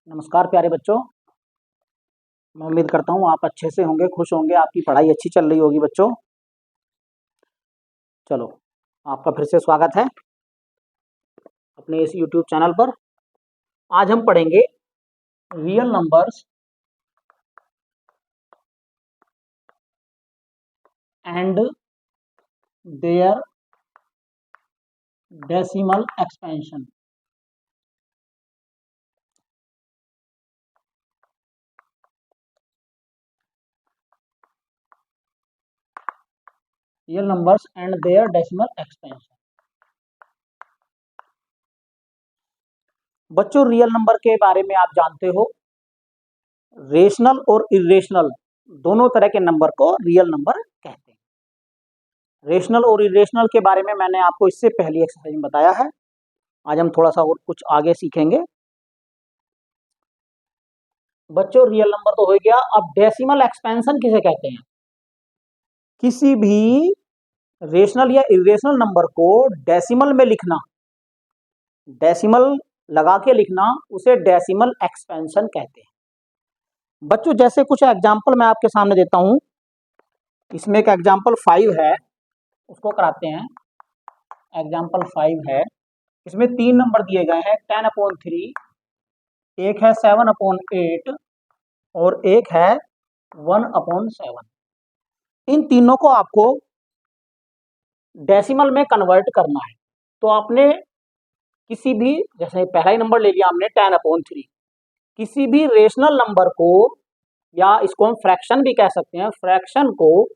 नमस्कार प्यारे बच्चों। मैं उम्मीद करता हूँ आप अच्छे से होंगे, खुश होंगे, आपकी पढ़ाई अच्छी चल रही होगी बच्चों। चलो, आपका फिर से स्वागत है अपने इस YouTube चैनल पर। आज हम पढ़ेंगे real numbers and their decimal expansion. Real numbers and their decimal expansion. बच्चों, रियल नंबर के बारे में आप जानते हो, रेशनल और इरेशनल दोनों तरह के नंबर को रियल नंबर कहते हैं। रेशनल और इरेशनल के बारे में मैंने आपको इससे पहली एक्सरसाइज में बताया है। आज हम थोड़ा सा और कुछ आगे सीखेंगे। बच्चों, रियल नंबर तो हो गया, अब डेसिमल एक्सपेंशन किसे कहते हैं? किसी भी रेशनल या इरेशनल नंबर को डेसिमल में लिखना, डेसिमल लगा के लिखना, उसे डेसिमल एक्सपेंशन कहते हैं। बच्चों, जैसे कुछ एग्जाम्पल मैं आपके सामने देता हूं। इसमें एक एग्जाम्पल 5 है, उसको कराते हैं। एग्जाम्पल 5 है, इसमें 3 नंबर दिए गए हैं, 10/3, एक है 7/8 और एक है 1/7। इन तीनों को आपको डेसिमल में कन्वर्ट करना है। तो आपने किसी भी, जैसे पहला ही नंबर ले लिया हमने 10/3, किसी भी रेशनल नंबर को, या इसको हम फ्रैक्शन भी कह सकते हैं, फ्रैक्शन को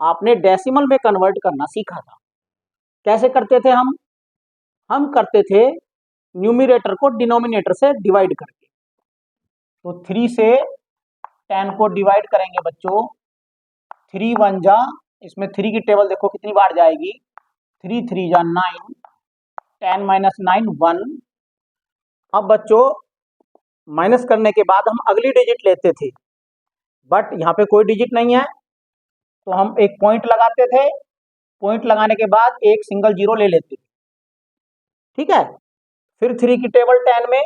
आपने डेसिमल में कन्वर्ट करना सीखा था। कैसे करते थे हम करते थे न्यूमरेटर को डिनोमिनेटर से डिवाइड करके। तो 3 से 10 को डिवाइड करेंगे बच्चों, 3 1 जा, इसमें 3 की टेबल देखो कितनी बार जाएगी, 3 3 जा 9, 10 - 9 1। अब बच्चों, माइनस करने के बाद हम अगली डिजिट लेते थे, बट यहाँ पे कोई डिजिट नहीं है, तो हम एक पॉइंट लगाते थे। पॉइंट लगाने के बाद एक सिंगल जीरो ले लेते थे, ठीक है। फिर 3 की टेबल 10 में,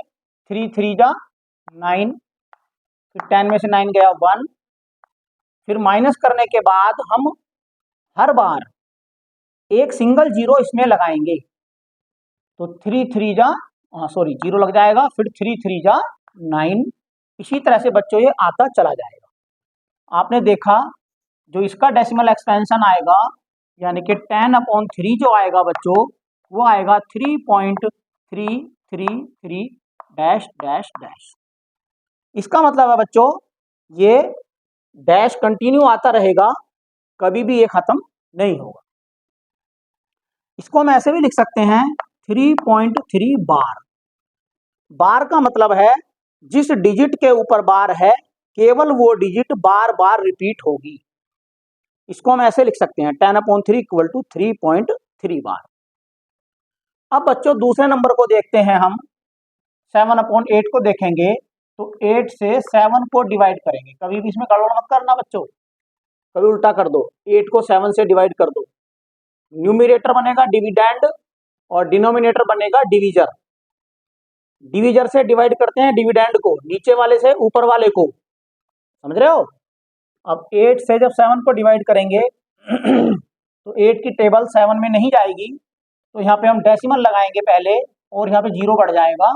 3 3 जा 9, फिर 10 में से 9 गया 1। फिर माइनस करने के बाद हम हर बार एक सिंगल जीरो इसमें लगाएंगे, तो 3 3 जा, सॉरी, जीरो लग जाएगा, फिर 3 3 जा 9। इसी तरह से बच्चों ये आता चला जाएगा। आपने देखा, जो इसका डेसिमल एक्सपेंशन आएगा, यानी कि 10/3 जो आएगा बच्चों, वो आएगा 3.333 डैश डैश डैश। इसका मतलब है बच्चों, ये डैश कंटिन्यू आता रहेगा, कभी भी ये खत्म नहीं होगा। इसको हम ऐसे भी लिख सकते हैं 3.3 बार। बार का मतलब है जिस डिजिट के ऊपर बार है, केवल वो डिजिट बार बार रिपीट होगी। इसको हम ऐसे लिख सकते हैं 10/3 = 3.3 बार। अब बच्चों, दूसरे नंबर को देखते हैं हम, 7/8 को देखेंगे, तो 8 से 7 को डिवाइड करेंगे। कभी भी इसमें गड़बड़ मत करना बच्चों, कभी उल्टा कर दो, 8 को 7 से डिवाइड कर दो। न्यूमरेटर बनेगा डिविडेंड और डिनोमिनेटर बनेगा डिवीजर। डिवीजर से डिवाइड करते हैं डिविडेंड को, नीचे वाले से ऊपर वाले को, समझ रहे हो। अब 8 से जब 7 को डिवाइड करेंगे तो 8 की टेबल 7 में नहीं जाएगी, तो यहाँ पे हम डेसिमल लगाएंगे पहले, और यहाँ पे जीरो बढ़ जाएगा।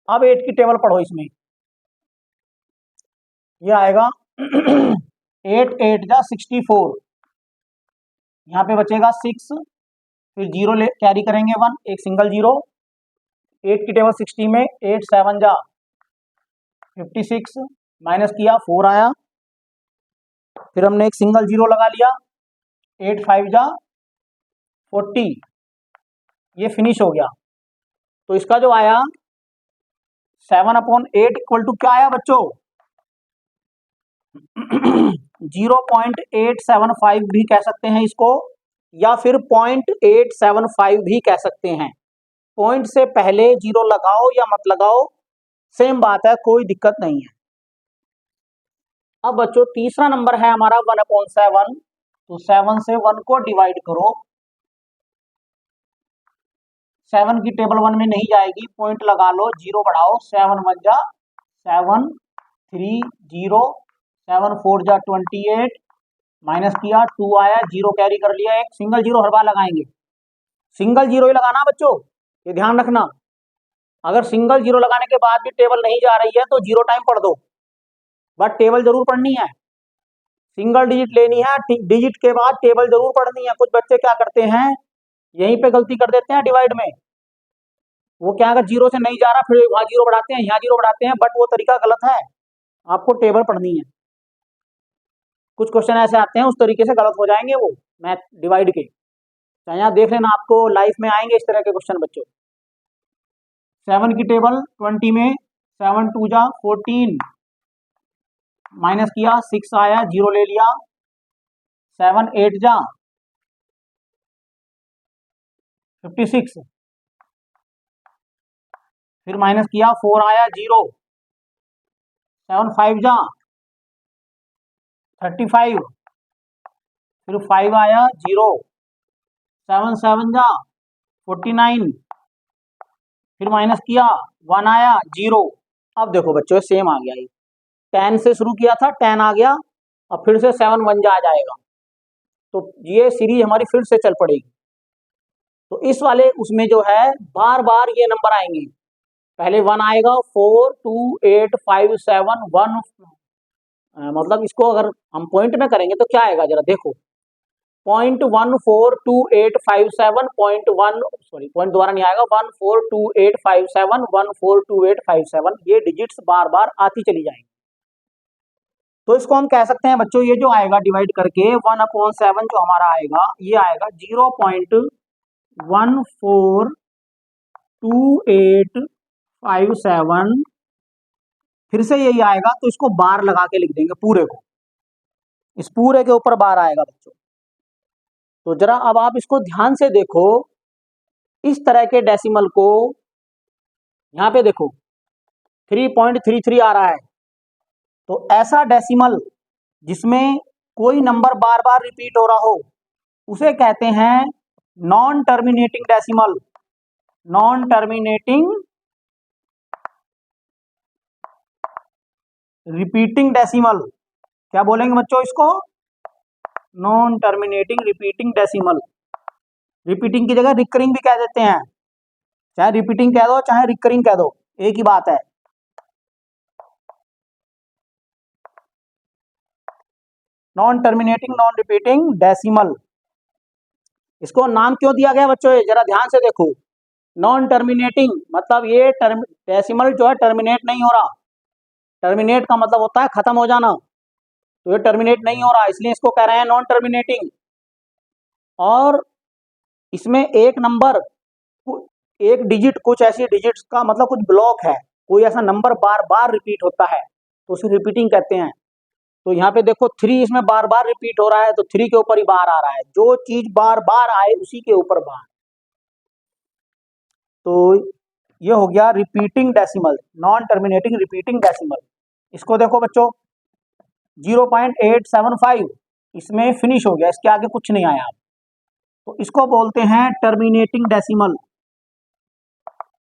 अब 8 की टेबल पढ़ो, इसमें ये आएगा 8 8 जा 64, यहाँ पे बचेगा 6, फिर जीरो ले कैरी करेंगे 1, एक सिंगल जीरो। 8 की टेबल 60 में 8 7 जा 56, माइनस किया 4 आया, फिर हमने एक सिंगल जीरो लगा लिया, 8 5 जा 40, ये फिनिश हो गया। तो इसका जो आया 7/8 = क्या आया बच्चों 0.875 भी कह सकते हैं इसको, या फिर 0.875 भी कह सकते हैं। पॉइंट से पहले जीरो लगाओ या मत लगाओ, सेम बात है, कोई दिक्कत नहीं है। अब बच्चों, तीसरा नंबर है हमारा 1/7, तो 7 से 1 को डिवाइड करो, 7 की टेबल 1 में नहीं जाएगी, पॉइंट लगा लो, 0 बढ़ाओ, 7 1 जा 7, 3 0, 7 4 जा 28, माइनस किया 2 आया, 0 कैरी कर लिया, एक सिंगल 0 हर बार लगाएंगे, सिंगल 0 ही लगाना बच्चों, ये ध्यान रखना। अगर सिंगल 0 लगाने के बाद भी टेबल नहीं जा रही है तो 0 टाइम पढ़ दो, बट टेबल जरूर पढ़नी है, सिंगल डिजिट लेनी है, डिजिट के बाद टेबल जरूर पढ़नी है। कुछ बच्चे क्या करते हैं, यहीं पे गलती कर देते हैं डिवाइड में, वो क्या अगर 0 से नहीं जा रहा फिर वहां 0 बढ़ाते हैं, यहाँ 0 बढ़ाते हैं, बट वो तरीका गलत है, आपको टेबल पढ़नी है। कुछ क्वेश्चन ऐसे आते हैं उस तरीके से गलत हो जाएंगे वो मैथ डिवाइड के, चाहे यहाँ देख लेना, आपको लाइफ में आएंगे इस तरह के क्वेश्चन बच्चों। 7 की टेबल 20 में 7 2 जा 14, माइनस किया 6 आया, 0 ले लिया, 7 8 जा 56, फिर माइनस किया 4 आया 0, 7 5 जा 35, फिर 5 आया 0, 7 7 जा 49, फिर माइनस किया 1 आया 0। अब देखो बच्चों सेम आ गया, ये 10 से शुरू किया था 10 आ गया, अब फिर से 7 1 जा आ जाएगा, तो ये सीरीज हमारी फिर से चल पड़ेगी। तो इस वाले उसमें जो है बार बार ये नंबर आएंगे, पहले 1 आएगा, 4 2 8 5 7 1, मतलब इसको अगर हम पॉइंट में करेंगे तो क्या आएगा जरा देखो, 0.142857 .1, सॉरी पॉइंट दोबारा नहीं आएगा, 142857 142857, ये डिजिट्स बार बार आती चली जाएंगी। तो इसको हम कह सकते हैं बच्चों, ये जो आएगा डिवाइड करके 1/7 जो हमारा आएगा, ये आएगा 0.142857, फिर से यही आएगा, तो इसको बार लगा के लिख देंगे पूरे को, इस पूरे के ऊपर बार आएगा बच्चों। तो जरा अब आप इसको ध्यान से देखो, इस तरह के डेसिमल को यहाँ पे देखो 3.33 आ रहा है, तो ऐसा डेसिमल जिसमें कोई नंबर बार बार रिपीट हो रहा हो उसे कहते हैं non terminating decimal, non terminating repeating decimal. क्या बोलेंगे बच्चों इसको, non terminating repeating decimal. Repeating की जगह रिकरिंग भी कह देते हैं, चाहे रिपीटिंग कह दो चाहे रिकरिंग कह दो, एक ही बात है। Non terminating non repeating decimal, इसको नाम क्यों दिया गया बच्चों, ये जरा ध्यान से देखो। नॉन टर्मिनेटिंग मतलब ये डेसिमल जो है टर्मिनेट नहीं हो रहा, टर्मिनेट का मतलब होता है खत्म हो जाना, तो ये टर्मिनेट नहीं हो रहा, इसलिए इसको कह रहे हैं नॉन टर्मिनेटिंग। और इसमें एक नंबर, एक डिजिट, कुछ ऐसी डिजिट्स का मतलब कुछ ब्लॉक है, कोई ऐसा नंबर बार बार रिपीट होता है तो उसे रिपीटिंग कहते हैं। तो यहाँ पे देखो 3 इसमें बार बार रिपीट हो रहा है, तो 3 के ऊपर ही बार आ रहा है, जो चीज बार बार आए उसी के ऊपर बार, तो ये हो गया repeating decimal, non terminating repeating decimal. इसको देखो बच्चों 0.875 इसमें फिनिश हो गया, इसके आगे कुछ नहीं आया, तो इसको बोलते हैं टर्मिनेटिंग डेसिमल।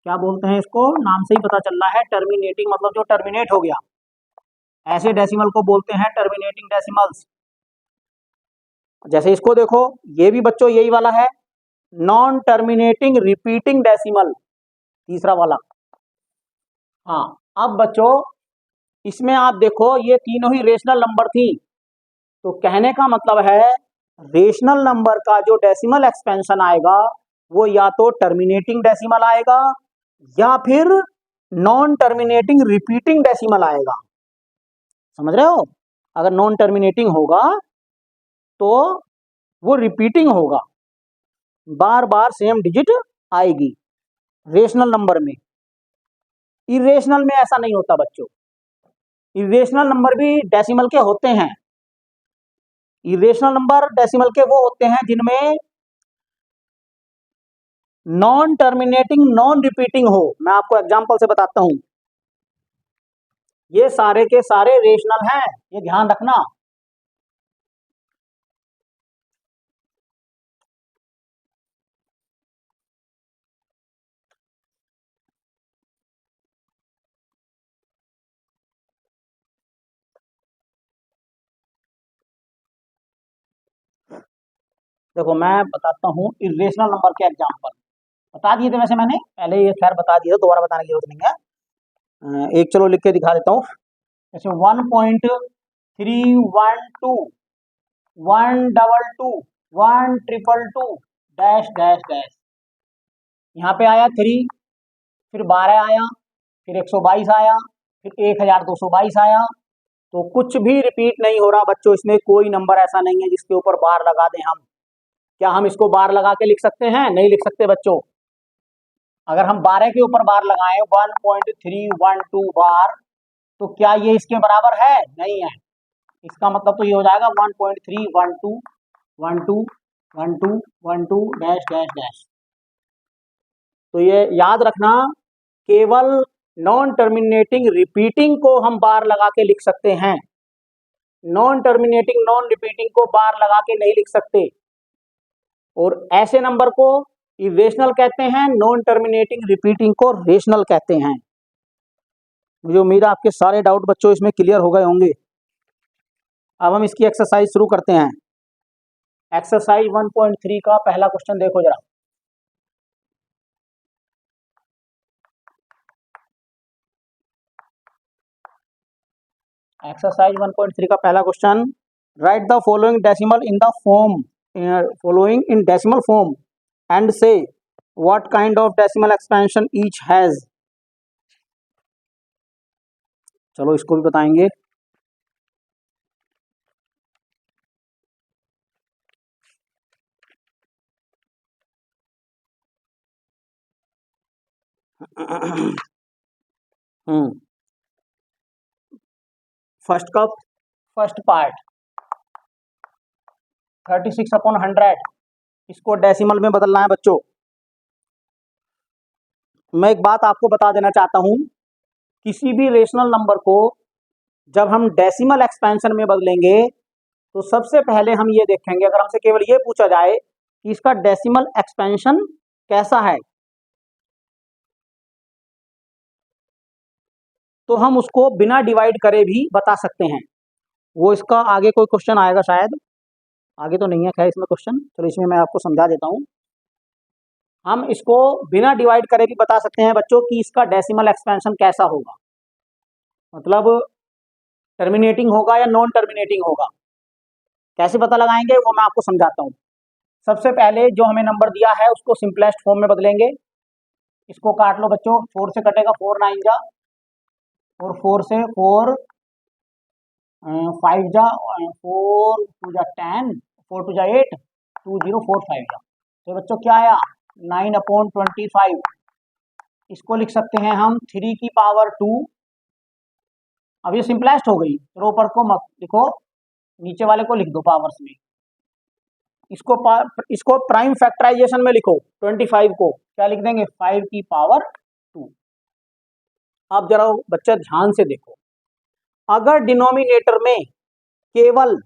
क्या बोलते हैं इसको, नाम से ही पता चल रहा है, टर्मिनेटिंग मतलब जो टर्मिनेट हो गया, ऐसे डेसिमल को बोलते हैं टर्मिनेटिंग डेसिमल्स। जैसे इसको देखो, ये भी बच्चों यही वाला है, नॉन टर्मिनेटिंग रिपीटिंग डेसिमल, तीसरा वाला। हाँ अब बच्चों इसमें आप देखो ये तीनों ही रेशनल नंबर थी, तो कहने का मतलब है रेशनल नंबर का जो डेसिमल एक्सपेंशन आएगा वो या तो टर्मिनेटिंग डेसिमल आएगा या फिर नॉन टर्मिनेटिंग रिपीटिंग डेसिमल आएगा, समझ रहे हो। अगर नॉन टर्मिनेटिंग होगा तो वो रिपीटिंग होगा, बार बार सेम डिजिट आएगी रेशनल नंबर में। इरेशनल में ऐसा नहीं होता बच्चों, इरेशनल नंबर भी डेसिमल के होते हैं, इरेशनल नंबर डेसिमल के वो होते हैं जिनमें नॉन टर्मिनेटिंग नॉन रिपीटिंग हो। मैं आपको एग्जांपल से बताता हूं, ये सारे के सारे रेशनल हैं, ये ध्यान रखना। देखो मैं बताता हूँ इरेशनल नंबर के एग्जाम्पल बता दिए थे वैसे मैंने पहले, ये खैर बता दिए, दोबारा बताने की जरूरत नहीं है। एक चलो लिख के दिखा देता हूँ। जैसे 1.312 122 122 डैश डैश डैश, यहाँ पे आया 3, फिर 12 आया, फिर 122 आया, फिर 1222 आया। तो कुछ भी रिपीट नहीं हो रहा बच्चों, इसमें कोई नंबर ऐसा नहीं है जिसके ऊपर बार लगा दें हम। क्या हम इसको बार लगा के लिख सकते हैं? नहीं लिख सकते बच्चों। अगर हम 12 के ऊपर बार लगाएं 1.312 बार, तो क्या ये इसके बराबर है? नहीं है। इसका मतलब तो ये हो जाएगा 1.312 12 12 12 डैश डैश डैश। तो ये याद रखना, केवल नॉन टर्मिनेटिंग रिपीटिंग को हम बार लगा के लिख सकते हैं, नॉन टर्मिनेटिंग नॉन रिपीटिंग को बार लगा के नहीं लिख सकते। और ऐसे नंबर को इरेशनल कहते हैं, नॉन टर्मिनेटिंग रिपीटिंग को रेशनल कहते हैं। मुझे उम्मीद है आपके सारे डाउट बच्चों इसमें क्लियर हो गए होंगे। अब हम इसकी एक्सरसाइज शुरू करते हैं। एक्सरसाइज 1.3 का पहला क्वेश्चन देखो जरा। एक्सरसाइज 1.3 का पहला question, write the following decimal in the form, following in decimal form and say what kind of decimal expansion each has. चलो इसको भी बताएंगे। फर्स्ट का फर्स्ट पार्ट 36/100, इसको डेसिमल में बदलना है बच्चों। मैं एक बात आपको बता देना चाहता हूं, किसी भी रेशनल नंबर को जब हम डेसिमल एक्सपेंशन में बदलेंगे तो सबसे पहले हम ये देखेंगे, अगर हमसे केवल ये पूछा जाए कि इसका डेसिमल एक्सपेंशन कैसा है, तो हम उसको बिना डिवाइड करे भी बता सकते हैं। वो इसका आगे कोई क्वेश्चन आएगा शायद, आगे तो नहीं है खैर इसमें क्वेश्चन, चलो इसमें मैं आपको समझा देता हूँ। हम इसको बिना डिवाइड करे भी बता सकते हैं बच्चों कि इसका डेसिमल एक्सपेंशन कैसा होगा, मतलब टर्मिनेटिंग होगा या नॉन टर्मिनेटिंग होगा। कैसे पता लगाएंगे वो मैं आपको समझाता हूँ। सबसे पहले जो हमें नंबर दिया है उसको सिंपलेस्ट फॉर्म में बदलेंगे। इसको काट लो बच्चों, 4 से कटेगा 4 9 जा, और 4 से 4 5 जा, 4 2 जा 10, 4 2 जा 8, 2 0 4 5 जा। तो बच्चों क्या आया 9/25। इसको लिख सकते हैं हम 3 की पावर 2। अब ये सिंपलेस्ट हो गई, तो ऊपर को मत लिखो, नीचे वाले को लिख दो पावर्स में। इसको प्राइम फैक्टराइजेशन में लिखो, 25 को क्या लिख देंगे 5 की पावर 2। अब जरा बच्चा ध्यान से देखो, अगर डिनोमिनेटर में केवल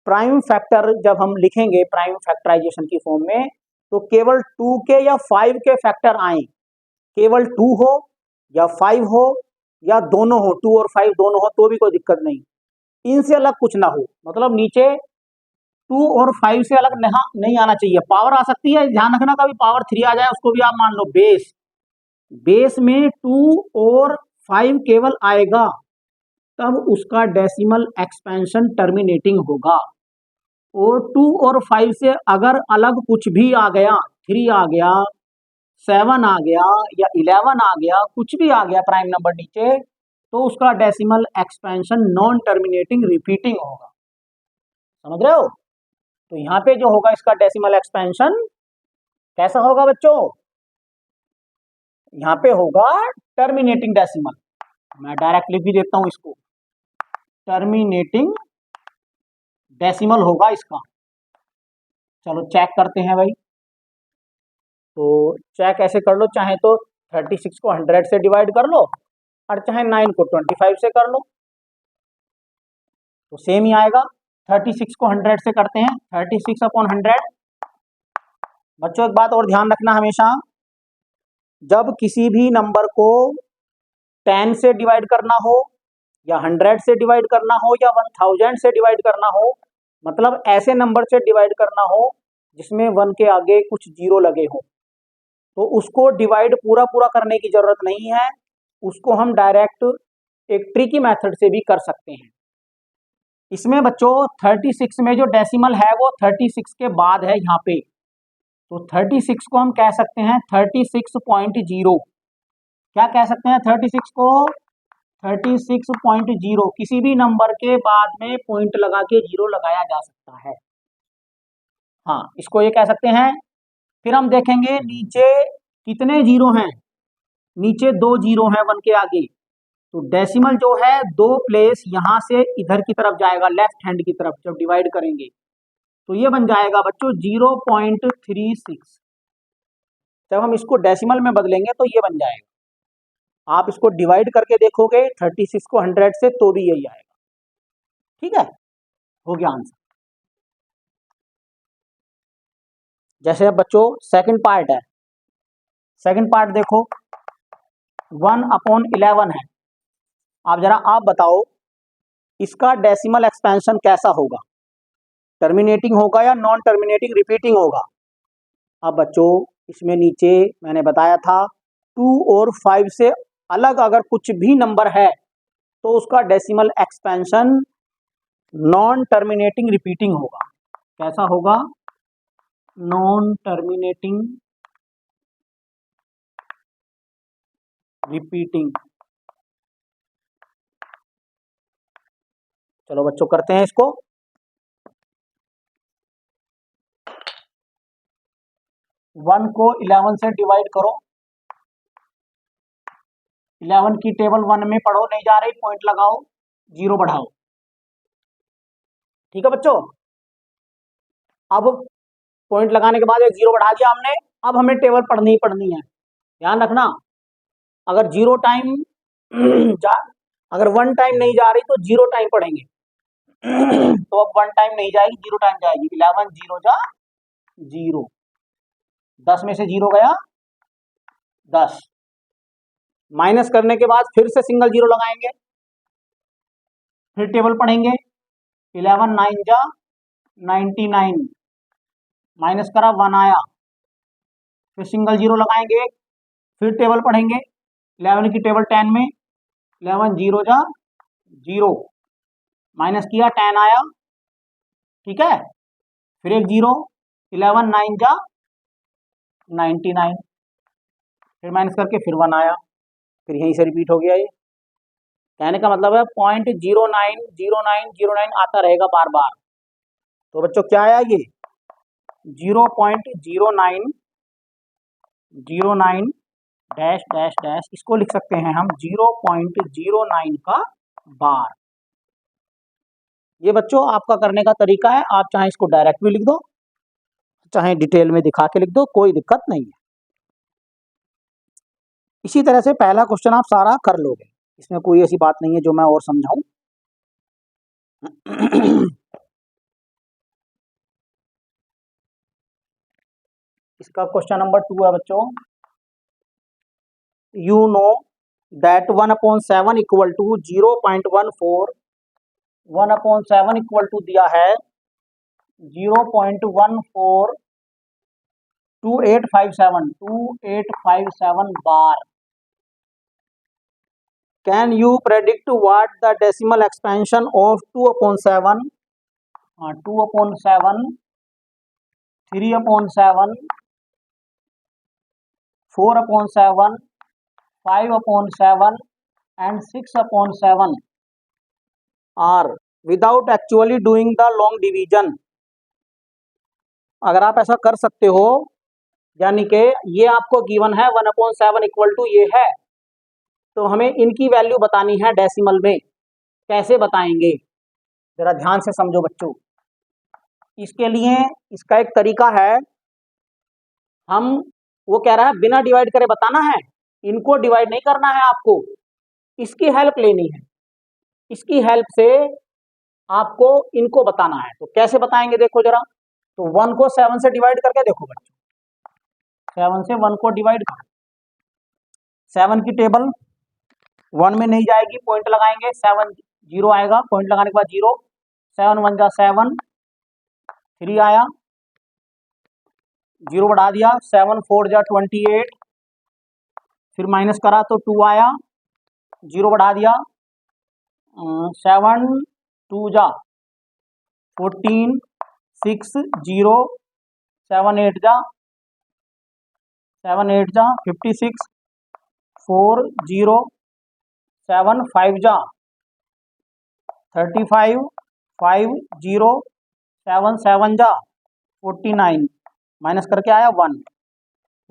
प्राइम फैक्टर जब हम लिखेंगे प्राइम फैक्टराइजेशन की फॉर्म में, तो केवल 2 के या 5 के फैक्टर आए, केवल 2 हो या 5 हो या दोनों हो, 2 और 5 दोनों हो तो भी कोई दिक्कत नहीं, इनसे अलग कुछ ना हो। मतलब नीचे 2 और 5 से अलग नहीं आना चाहिए। पावर आ सकती है, ध्यान रखना, कभी पावर 3 आ जाए उसको भी आप मान लो। बेस में 2 और 5 केवल आएगा तब उसका डेसिमल एक्सपेंशन टर्मिनेटिंग होगा। और 2 और 5 से अगर अलग कुछ भी आ गया, 3 आ गया, 7 आ गया या 11 आ गया, कुछ भी आ गया प्राइम नंबर नीचे, तो उसका decimal expansion non terminating repeating होगा। समझ रहे हो? तो यहाँ पे जो होगा इसका डेसिमल एक्सपेंशन कैसा होगा बच्चों? यहाँ पे होगा टर्मिनेटिंग डेसिमल। मैं डायरेक्ट लिख भी देता हूं इसको, टर्मिनेटिंग डेसिमल होगा इसका। चलो चेक करते हैं भाई। तो चेक ऐसे कर लो, चाहे तो 36 को 100 से डिवाइड कर लो और चाहे 9 को 25 से कर लो, तो सेम ही आएगा। 36 को 100 से करते हैं, 36/100। बच्चों एक बात और ध्यान रखना, हमेशा जब किसी भी नंबर को 10 से डिवाइड करना हो या 100 से डिवाइड करना हो या 1000 से डिवाइड करना हो, मतलब ऐसे नंबर से डिवाइड करना हो जिसमें 1 के आगे कुछ जीरो लगे हो, तो उसको डिवाइड पूरा पूरा करने की जरूरत नहीं है, उसको हम डायरेक्ट एक ट्रिकी मेथड से भी कर सकते हैं। इसमें बच्चों 36 में जो डेसिमल है वो 36 के बाद है यहाँ पे, तो 36 को हम कह सकते हैं 36.0। क्या कह सकते हैं 36 को? 36.0। किसी भी नंबर के बाद में पॉइंट लगा के जीरो लगाया जा सकता है। हाँ, इसको ये कह सकते हैं। फिर हम देखेंगे नीचे कितने जीरो हैं, नीचे 2 जीरो हैं 1 के आगे, तो डेसिमल जो है 2 प्लेस यहां से इधर की तरफ जाएगा, लेफ्ट हैंड की तरफ जब डिवाइड करेंगे, तो ये बन जाएगा बच्चों 0.36। जब हम इसको डेसिमल में बदलेंगे तो ये बन जाएगा। आप इसको डिवाइड करके देखोगे 36 को 100 से तो भी यही आएगा। ठीक है, हो गया आंसर। जैसे अब बच्चों सेकंड पार्ट है, सेकंड पार्ट देखो 1/11 है। आप जरा आप बताओ इसका डेसिमल एक्सपेंशन कैसा होगा, टर्मिनेटिंग होगा या नॉन टर्मिनेटिंग रिपीटिंग होगा? अब बच्चों इसमें नीचे मैंने बताया था 2 और 5 से अलग अगर कुछ भी नंबर है तो उसका decimal expansion non terminating repeating होगा। कैसा होगा? Non terminating repeating. चलो बच्चों करते हैं इसको। 1 को 11 से डिवाइड करो, 11 की टेबल 1 में पढ़ो, नहीं जा रही पॉइंट लगाओ, जीरो बढ़ाओ। ठीक है बच्चों, अब पॉइंट लगाने के बाद एक जीरो बढ़ा दिया हमने, अब हमें टेबल पढ़नी ही पढ़नी है। ध्यान रखना, अगर जीरो टाइम अगर 1 टाइम नहीं जा रही तो जीरो टाइम पढ़ेंगे। तो अब 1 टाइम नहीं जाएगी, जीरो टाइम जाएगी। 11 जीरो जा जीरो, 10 में से जीरो गया 10, माइनस करने के बाद फिर से सिंगल जीरो लगाएंगे, फिर टेबल पढ़ेंगे। 11 9 जा 99, माइनस करा 1 आया, फिर सिंगल जीरो लगाएंगे, फिर टेबल पढ़ेंगे। 11 की टेबल 10 में 11 जीरो जा जीरो, माइनस किया 10 आया, ठीक है, फिर एक जीरो, 11 9 जा 99, फिर माइनस करके फिर 1 आया, फिर यहीं से रिपीट हो गया। ये कहने का मतलब है 0.090909 आता रहेगा बार बार। तो बच्चों क्या आया ये 0.0909 डैश डैश डैश, इसको लिख सकते हैं हम 0.09 का बार। ये बच्चों आपका करने का तरीका है, आप चाहे इसको डायरेक्ट भी लिख दो, चाहे डिटेल में दिखा के लिख दो, कोई दिक्कत नहीं है। इसी तरह से पहला क्वेश्चन आप सारा कर लोगे, इसमें कोई ऐसी बात नहीं है जो मैं और समझाऊं। इसका क्वेश्चन नंबर 2 है बच्चों, you know that 1/7 equal to 0.14, 1/7 equal to दिया है 0.142857 बार। Can you predict what the decimal expansion of 2/7, 2/7, 3/7, 4/7, 5/7 and 6/7 are without actually doing the long division? अगर आप ऐसा कर सकते हो, यानी कि ये आपको गिवन है 1/7 इक्वल टू ये है, तो हमें इनकी वैल्यू बतानी है डेसिमल में। कैसे बताएंगे जरा ध्यान से समझो बच्चों। इसके लिए इसका एक तरीका है, हम वो कह रहा है बिना डिवाइड करे बताना है, इनको डिवाइड नहीं करना है आपको, इसकी हेल्प लेनी है, इसकी हेल्प से आपको इनको बताना है। तो कैसे बताएंगे देखो जरा, तो 1 को 7 से डिवाइड करके देखो बच्चों, 7 से 1 को डिवाइड करो, 7 की टेबल 1 में नहीं जाएगी, पॉइंट लगाएंगे, 7 जीरो आएगा, पॉइंट लगाने के बाद जीरो, 7 1 जा 7, 3 आया, जीरो बढ़ा दिया, 7 4 जा 28, फिर माइनस करा तो 2 आया, जीरो बढ़ा दिया, 7 2 जा 14, 6 0, 7 8 जा 56, 4 0, 7 5 जा 35, 5 0, 7 7 जा 49, माइनस करके आया 1,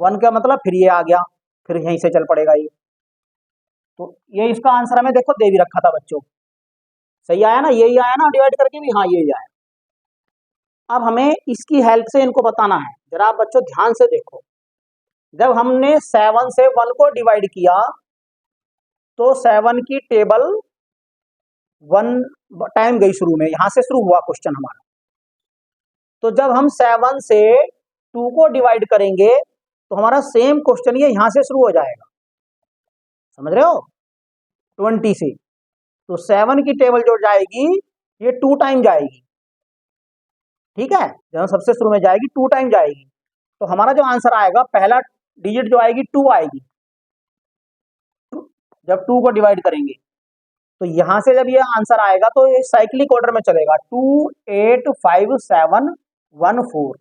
1 का मतलब फिर ये आ गया, फिर यहीं से चल पड़ेगा ये। तो ये इसका आंसर हमें देखो दे भी रखा था बच्चों, सही आया ना, यही आया ना डिवाइड करके भी, हाँ यही आया। अब हमें इसकी हेल्प से इनको बताना है, जरा आप बच्चों ध्यान से देखो। जब हमने 7 से 1 को डिवाइड किया तो 7 की टेबल 1 टाइम गई शुरू में, यहां से शुरू हुआ क्वेश्चन हमारा। तो जब हम 7 से 2 को डिवाइड करेंगे तो हमारा सेम क्वेश्चन ये यहां से शुरू हो जाएगा, समझ रहे हो, 20 से। तो 7 की टेबल जो जाएगी ये 2 टाइम जाएगी, ठीक है, जब सबसे शुरू में जाएगी 2 टाइम जाएगी। तो हमारा जो आंसर आएगा, पहला डिजिट जो आएगी 2 आएगी, जब 2 को डिवाइड करेंगे तो यहां से जब ये आंसर आएगा तो ये साइक्लिक ऑर्डर में चलेगा, 2 8 5 7 1 4।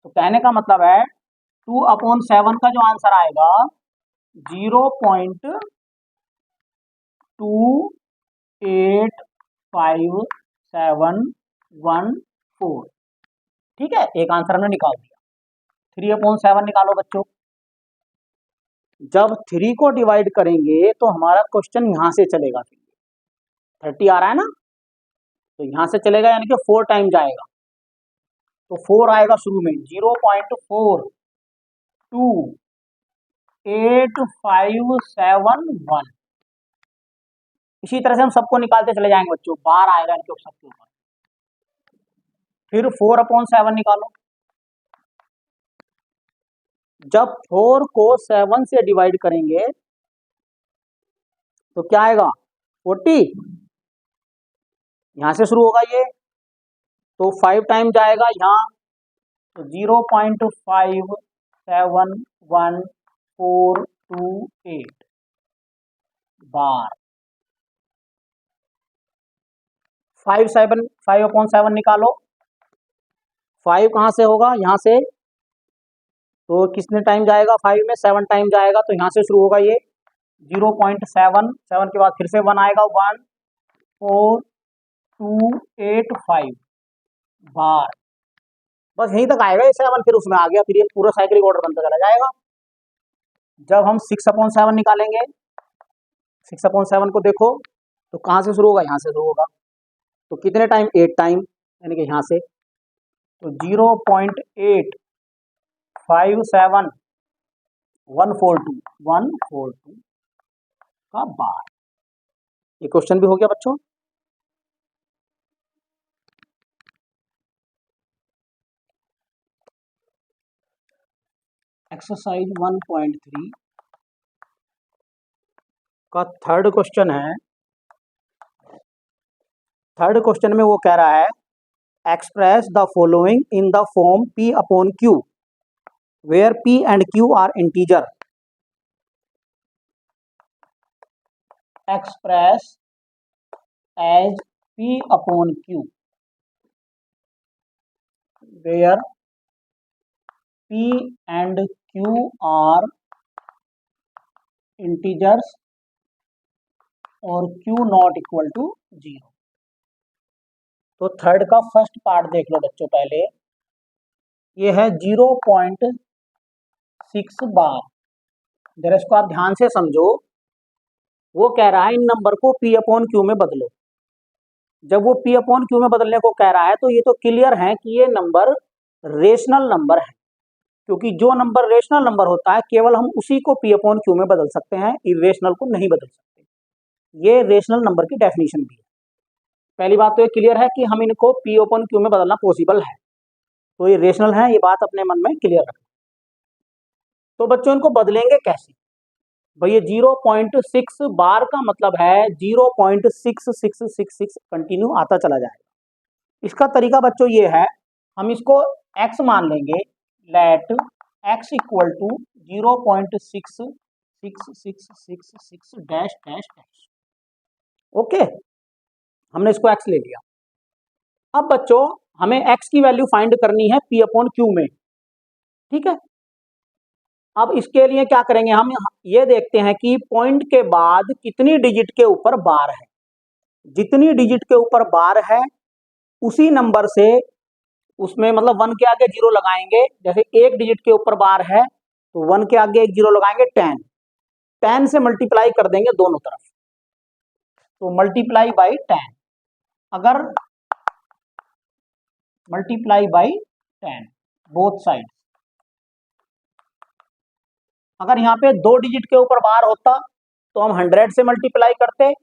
तो कहने का मतलब है 2/7 का जो आंसर आएगा 0.285714, ठीक है, एक आंसर हमने निकाल दिया। 3/7 निकालो बच्चों। जब 3 को डिवाइड करेंगे तो हमारा क्वेश्चन यहां से चलेगा, 30 आ रहा है ना, तो यहां से चलेगा यानी कि 4 टाइम जाएगा, तो 4 आएगा शुरू में, 0.42857 इसी तरह से हम सबको निकालते चले जाएंगे बच्चों, बार आएगा इनके सबके ऊपर। फिर 4/7 निकालो। जब 4 को 7 से डिवाइड करेंगे तो क्या आएगा, 40, यहां से शुरू होगा ये, तो 5 टाइम जाएगा यहाँ, तो 0.571428 बार। 5/7 निकालो, 5 कहां से होगा, यहां से, तो किसने टाइम जाएगा 5 में, 7 टाइम जाएगा, तो यहां से शुरू होगा ये 0.7, 7 के बाद फिर से 1 आएगा, 14285 बार, बस यहीं तक आएगा ये 7, फिर उसमें आ गया, फिर ये पूरा साइक्लिक ऑर्डर बनता चला जाएगा। जब हम 6/7 निकालेंगे, 6/7 को देखो तो कहां से शुरू होगा, यहां से शुरू होगा, तो कितने टाइम, 8 टाइम, यानी कि यहां से, तो 0.857142 का बार। ये क्वेश्चन भी हो गया बच्चों। एक्सरसाइज 1.3 का थर्ड क्वेश्चन है। थर्ड क्वेश्चन में वो कह रहा है, express the following in the form P/Q where P and Q are integer. Express as P/Q where P and Q are integers और Q not equal to 0। तो third का first part देख लो बच्चों पहले, ये है 0.6 बार। जरा इसको आप ध्यान से समझो, वो कह रहा है इन नंबर को P/Q में बदलो। जब वो P/Q में बदलने को कह रहा है तो ये तो क्लियर है कि ये नंबर रेशनल नंबर है, क्योंकि जो नंबर रेशनल नंबर होता है केवल हम उसी को P/Q में बदल सकते हैं, इरेशनल को नहीं बदल सकते। ये रेशनल नंबर की डेफिनेशन भी है। पहली बात तो ये क्लियर है कि हम इनको P/Q में बदलना पॉसिबल है, तो ये रेशनल है, ये बात अपने मन में क्लियर रखें। तो बच्चों इनको बदलेंगे कैसे, भाई ये 0.6 बार का मतलब है 0.6666 कंटिन्यू आता चला जाएगा। इसका तरीका बच्चों ये है, हम इसको x मान लेंगे, let x equal to 0.6666 dash dash dash. Okay, हमने इसको x ले लिया। अब बच्चों हमें x की वैल्यू फाइंड करनी है p अपॉन q में, ठीक है। अब इसके लिए क्या करेंगे, हम ये देखते हैं कि पॉइंट के बाद कितनी डिजिट के ऊपर बार है। जितनी डिजिट के ऊपर बार है उसी नंबर से, उसमें मतलब 1 के आगे 0 लगाएंगे। जैसे एक डिजिट के ऊपर बार है तो 1 के आगे एक 0 लगाएंगे, 10 से मल्टीप्लाई कर देंगे दोनों तरफ, तो मल्टीप्लाई बाई 10। अगर मल्टीप्लाई बाई 10 बोथ साइड, अगर यहाँ पे 2 डिजिट के ऊपर बार होता तो हम 100 से मल्टीप्लाई करते,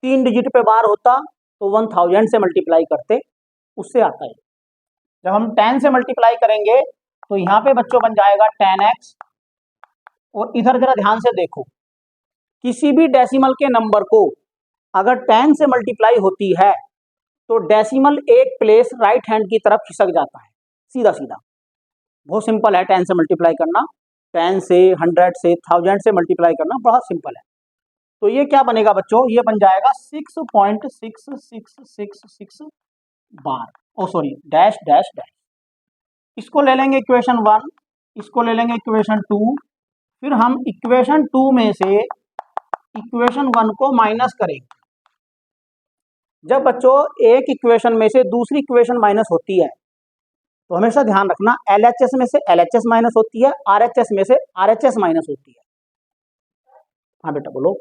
3 डिजिट पे बार होता तो 1000 से मल्टीप्लाई करते, उससे आता है। जब हम 10 से मल्टीप्लाई करेंगे तो यहाँ पे बच्चों बन जाएगा 10x। और इधर जरा ध्यान से देखो, किसी भी डेसिमल के नंबर को अगर 10 से मल्टीप्लाई होती है तो डेसिमल एक प्लेस राइट हैंड की तरफ खिसक जाता है, सीधा सीधा। बहुत सिंपल है 10 से मल्टीप्लाई करना, 10 से 100 से 1000 से मल्टीप्लाई करना बहुत सिंपल है। तो ये क्या बनेगा बच्चों, ये बन जाएगा 6.6666 बार, ओ सॉरी डैश डैश डैश। इसको ले लेंगे इक्वेशन 1, इसको ले लेंगे इक्वेशन 2, फिर हम इक्वेशन 2 में से इक्वेशन 1 को माइनस करेंगे। जब बच्चों एक इक्वेशन में से दूसरी इक्वेशन माइनस होती है तो हमेशा ध्यान रखना LHS में से LHS माइनस होती है, RHS में से RHS माइनस होती है। हाँ बेटा बोलो।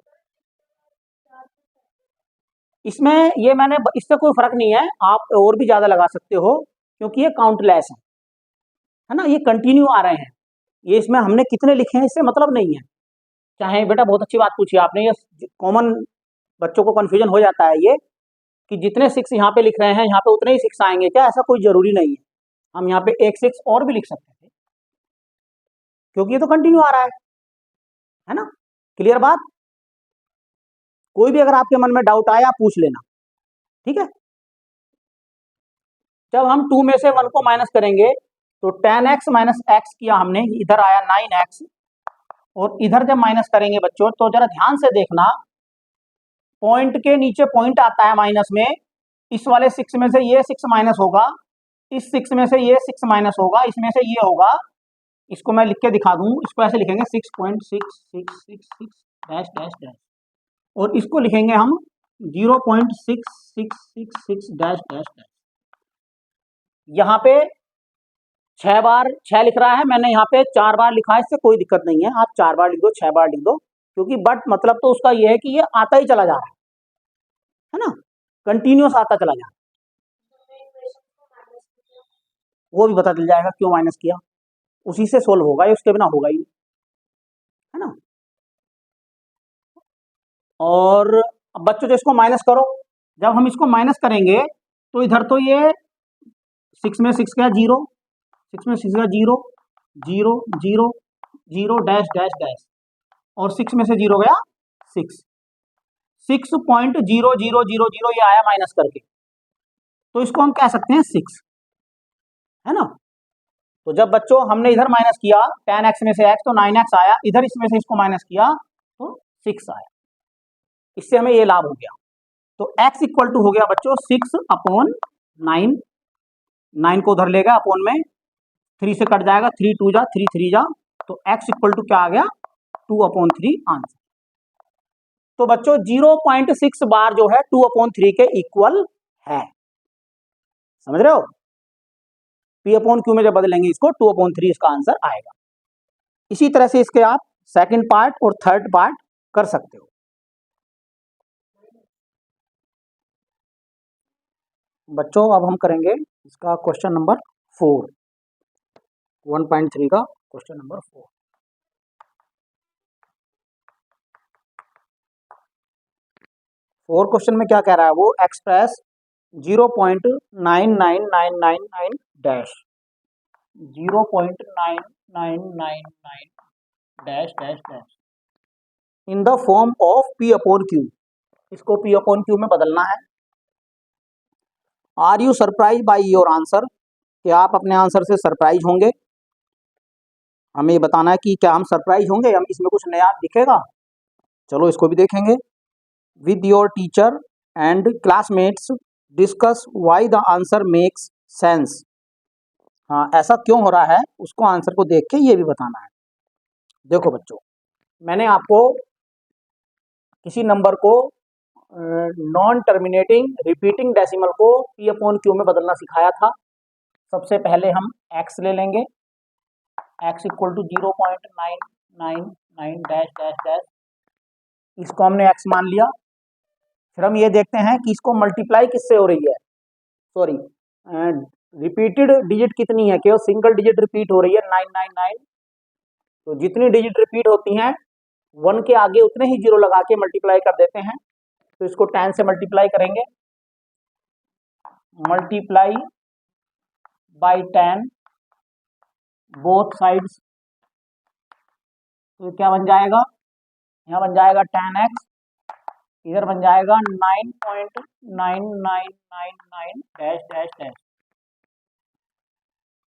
इसमें ये मैंने, इससे कोई फर्क नहीं है, आप और भी ज्यादा लगा सकते हो क्योंकि ये काउंटलेस है ना, ये कंटिन्यू आ रहे हैं। ये इसमें हमने कितने लिखे हैं इससे मतलब नहीं है। चाहे बेटा बहुत अच्छी बात पूछी आपने, ये कॉमन बच्चों को कंफ्यूजन हो जाता है ये कि जितने 6 यहाँ पे लिख रहे हैं यहाँ पे उतने ही 6 आएंगे क्या, ऐसा कोई जरूरी नहीं है। हम यहाँ पे एक 6 और भी लिख सकते थे क्योंकि ये तो कंटिन्यू आ रहा है ना। क्लियर बात। कोई भी अगर आपके मन में डाउट आया पूछ लेना, ठीक है। जब हम 2 में से 1 को माइनस करेंगे तो 10x माइनस x किया हमने, इधर आया 9x। और इधर जब माइनस करेंगे बच्चों तो जरा ध्यान से देखना, पॉइंट के नीचे पॉइंट आता है माइनस में, इस वाले 6 में से ये 6 माइनस होगा, इस 6 में से ये 6 माइनस होगा, इसमें से ये होगा। इसको मैं लिख के दिखा दूं, इसको ऐसे लिखेंगे 6.6666 डैश डैश डैश, और इसको लिखेंगे हम 0.6666 डैश डैश डैश। यहाँ पे 6 बार 6 लिख रहा है, मैंने यहाँ पे 4 बार लिखा है, इससे कोई दिक्कत नहीं है, आप 4 बार लिख दो 6 बार लिख दो, क्योंकि बट मतलब तो उसका ये है कि ये आता ही चला जा रहा है ना, कंटिन्यूस आता चला जा रहा है। वो भी पता चल जाएगा क्यों माइनस किया, उसी से सोल्व होगा, ये उसके बिना होगा ही, है ना। और अब बच्चों जो इसको माइनस करो, जब हम इसको माइनस करेंगे तो इधर तो ये 6 में 6 गया 0, 6 में 6 गया 0 0 0 0 डैश डैश डैश, और 6 में से 0 गया 6, 6.0000 ये आया माइनस करके, तो इसको हम कह सकते हैं 6, है ना। तो जब बच्चों हमने इधर माइनस किया 10x में से x तो 9x आया, इधर इसमें से इसको माइनस किया तो 6 आया, इससे हमें ये लाभ हो गया। तो x इक्वल टू हो गया बच्चों 6/9, 9 को उधर लेगा अपॉन में, 3 से कट जाएगा, 3 2 जा 3 3 जा, तो x इक्वल टू क्या आ गया 2/3 आंसर। तो बच्चों 0.6 बार जो है 2/3 के इक्वल है, समझ रहे हो। P/Q में जब बदलेंगे इसको 2/3 इसका आंसर आएगा। इसी तरह से इसके आप सेकंड पार्ट और थर्ड पार्ट कर सकते हो। बच्चों अब हम करेंगे इसका क्वेश्चन नंबर 4, 1.3 का क्वेश्चन नंबर 4। और क्वेश्चन में क्या कह रहा है वो, express 0.99999 dash 0.9999 dash dash dash in the form of P/Q। इसको P/Q में बदलना है। Are you surprise by your answer, कि आप अपने आंसर से सरप्राइज होंगे। हमें ये बताना है कि क्या हम सरप्राइज होंगे, हम इसमें कुछ नया दिखेगा। चलो इसको भी देखेंगे। With your teacher and classmates discuss why the answer makes sense. हाँ, ऐसा क्यों हो रहा है उसको आंसर को देख के ये भी बताना है। देखो बच्चों, मैंने आपको किसी नंबर को नॉन टर्मिनेटिंग रिपीटिंग डेसिमल को पी अपॉन क्यू में बदलना सिखाया था। सबसे पहले हम x ले लेंगे, x equal to 0.999 dash dash dash, इसको हमने x मान लिया। फिर हम ये देखते हैं कि इसको मल्टीप्लाई किससे हो रही है, सॉरी रिपीटेड डिजिट कितनी है, केवल सिंगल डिजिट रिपीट हो रही है 999। तो जितनी डिजिट रिपीट होती हैं 1 के आगे उतने ही जीरो लगा के मल्टीप्लाई कर देते हैं। तो इसको 10 से मल्टीप्लाई करेंगे, मल्टीप्लाई बाई 10 बोथ साइड्स। तो क्या बन जाएगा, यहाँ बन जाएगा 10x, इधर बन जाएगा 9.9999 डैश डैश डैश।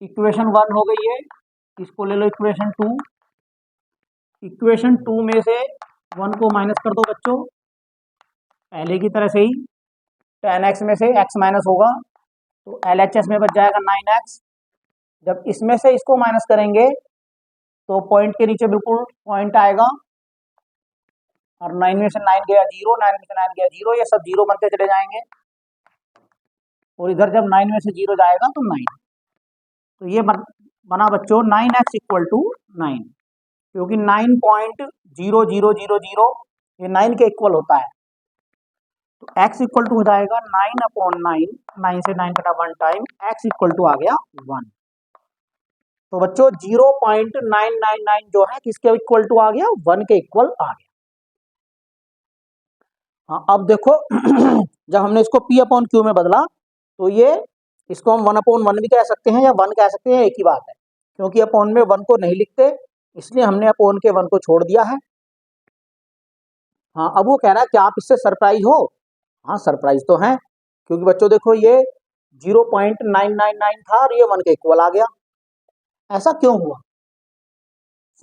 इक्वेशन 1 हो गई है, इसको ले लो इक्वेशन 2। इक्वेशन 2 में से 1 को माइनस कर दो बच्चों, पहले की तरह से ही 10x में से x माइनस होगा तो LHS में बच जाएगा 9x। जब इसमें से इसको माइनस करेंगे तो पॉइंट के नीचे बिल्कुल पॉइंट आएगा, और 9 में से 9 गया 0, 9 में से 9 गया 0, ये सब 0 बनते चले जाएंगे। और इधर जब 9 में से 0 जाएगा तो 9, तो ये बना बच्चों 9x इक्वल टू 9, क्योंकि 9.0000 ये 9 के इक्वल होता है। तो x इक्वल टू हो जाएगा 9/9, 9 से 9 कटा 1 टाइम, x इक्वल टू आ गया 1। तो बच्चों 0.999 जो है किसके इक्वल टू आ गया, 1 के इक्वल आ गया। हाँ, अब देखो जब हमने इसको p अपॉन क्यू में बदला तो ये इसको हम 1/1 भी कह सकते हैं या 1 कह सकते हैं, एक ही बात है, क्योंकि अपॉन में 1 को नहीं लिखते, इसलिए हमने अपॉन के 1 को छोड़ दिया है। हाँ, अब वो कह रहा है कि आप इससे सरप्राइज हो। हाँ, सरप्राइज तो है, क्योंकि बच्चों देखो ये 0.999 था और ये 1 के इक्वल आ गया। ऐसा क्यों हुआ,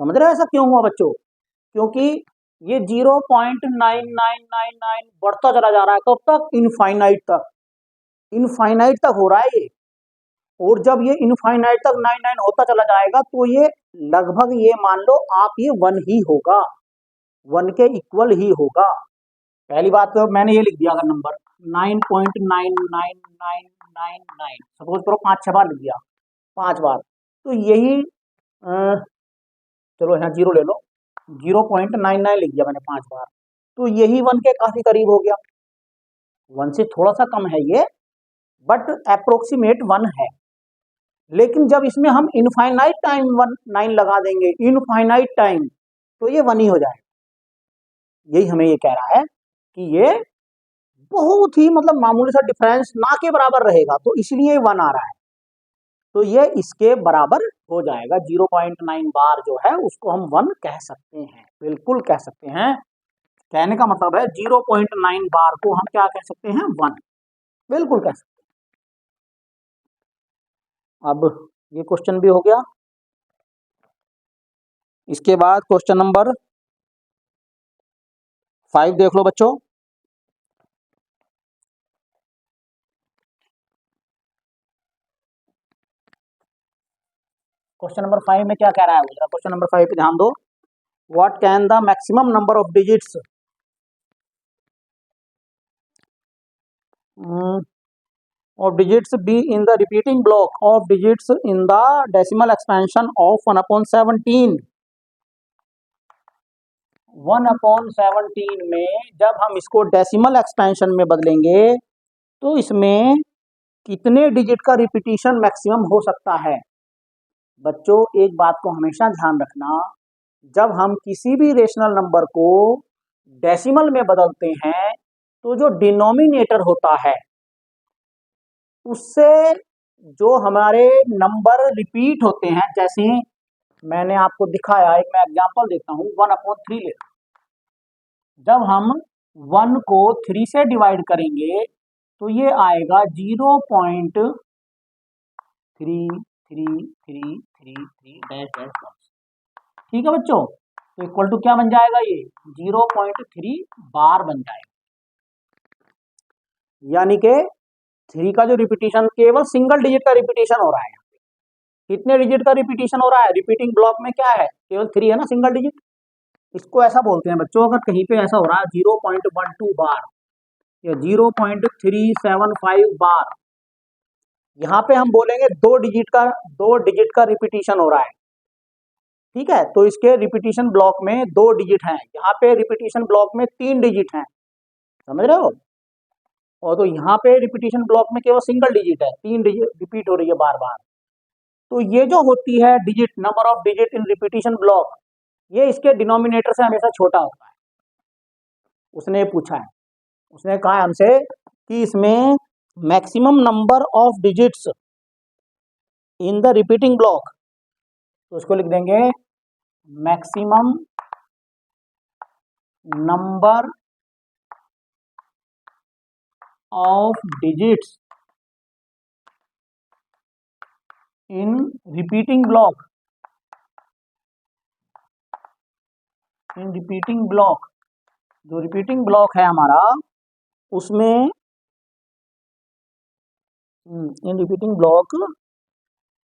समझ रहे हो ऐसा क्यों हुआ बच्चों? क्योंकि ये 0.9999 बढ़ता चला जा रहा है, कब तक, इनफाइनाइट तक, इनफाइनाइट तक हो रहा है ये। और जब ये इनफाइनाइट तक 99 होता चला जाएगा तो ये लगभग ये मान लो आप ये 1 ही होगा, 1 के इक्वल ही होगा। पहली बात तो मैंने ये लिख दिया, अगर नंबर 9.99999 सपोज करो 5-6 बार लिख दिया, 5 बार, तो यही चलो यहाँ 0 ले लो, 0.99 लिख दिया मैंने 5 बार, तो यही 1 के काफी करीब हो गया। 1 से थोड़ा सा कम है ये, बट अप्रोक्सीमेट 1 है। लेकिन जब इसमें हम इनफाइनाइट टाइम 9 लगा देंगे, इनफाइनाइट टाइम, तो ये 1 ही हो जाएगा। यही हमें ये कह रहा है कि ये बहुत ही मतलब मामूली सा डिफरेंस ना के बराबर रहेगा, तो इसलिए 1 आ रहा है, तो ये इसके बराबर हो जाएगा। 0.9 बार जो है उसको हम 1 कह सकते हैं, बिल्कुल कह सकते हैं। कहने का मतलब है 0.9 बार को हम क्या कह सकते हैं, 1, बिल्कुल कह सकते हैं। अब ये क्वेश्चन भी हो गया। इसके बाद क्वेश्चन नंबर 5 देख लो बच्चों। क्वेश्चन नंबर 5 में क्या कह रहा है, क्वेश्चन नंबर 5 पे ध्यान दो। What can the maximum number of digits be in the repeating block of digits in the decimal expansion of 1/17? 1/17 में जब हम इसको डेसिमल एक्सपेंशन में बदलेंगे तो इसमें कितने डिजिट का रिपीटिशन मैक्सिमम हो सकता है। बच्चों एक बात को हमेशा ध्यान रखना, जब हम किसी भी रेशनल नंबर को डेसिमल में बदलते हैं तो जो डिनोमिनेटर होता है उससे जो हमारे नंबर रिपीट होते हैं, जैसे मैंने आपको दिखाया, एक मैं एग्जांपल देता हूं, 1/3 ले। जब हम 1 को 3 से डिवाइड करेंगे तो ये आएगा 0.333333 डैश डैश। ठीक है बच्चों, तो इक्वल टू क्या बन जाएगा, ये 0.3 बार बन जाएगा। यानी कि 3 का जो रिपीटिशन केवल सिंगल डिजिट का रिपीटिशन हो रहा है। कितने डिजिट का रिपीटिशन हो रहा है, रिपीटिंग ब्लॉक में क्या है, केवल 3 है ना, सिंगल डिजिट। इसको ऐसा बोलते हैं बच्चों, अगर कहीं पे ऐसा हो रहा है 0.12 बार या 0.375 बार, यहाँ पे हम बोलेंगे 2 डिजिट का रिपीटिशन हो रहा है। ठीक है, तो इसके रिपीटिशन ब्लॉक में 2 डिजिट हैं, यहाँ पे रिपीटिशन ब्लॉक में 3 डिजिट हैं, समझ रहे हो। और तो यहाँ पे रिपीटिशन ब्लॉक में केवल सिंगल डिजिट है, 3 डिजिट रिपीट हो रही है बार बार। तो ये जो होती है digit, number of digit in repetition block, ये इसके डिनोमिनेटर से हमेशा छोटा होता है। उसने पूछा है, उसने कहा है हमसे कि इसमें maximum number of digits in the repeating block, तो उसको लिख देंगे maximum number of digits in repeating block, in repeating block, जो रिपीटिंग ब्लॉक है हमारा उसमें इन रिपीटिंग ब्लॉक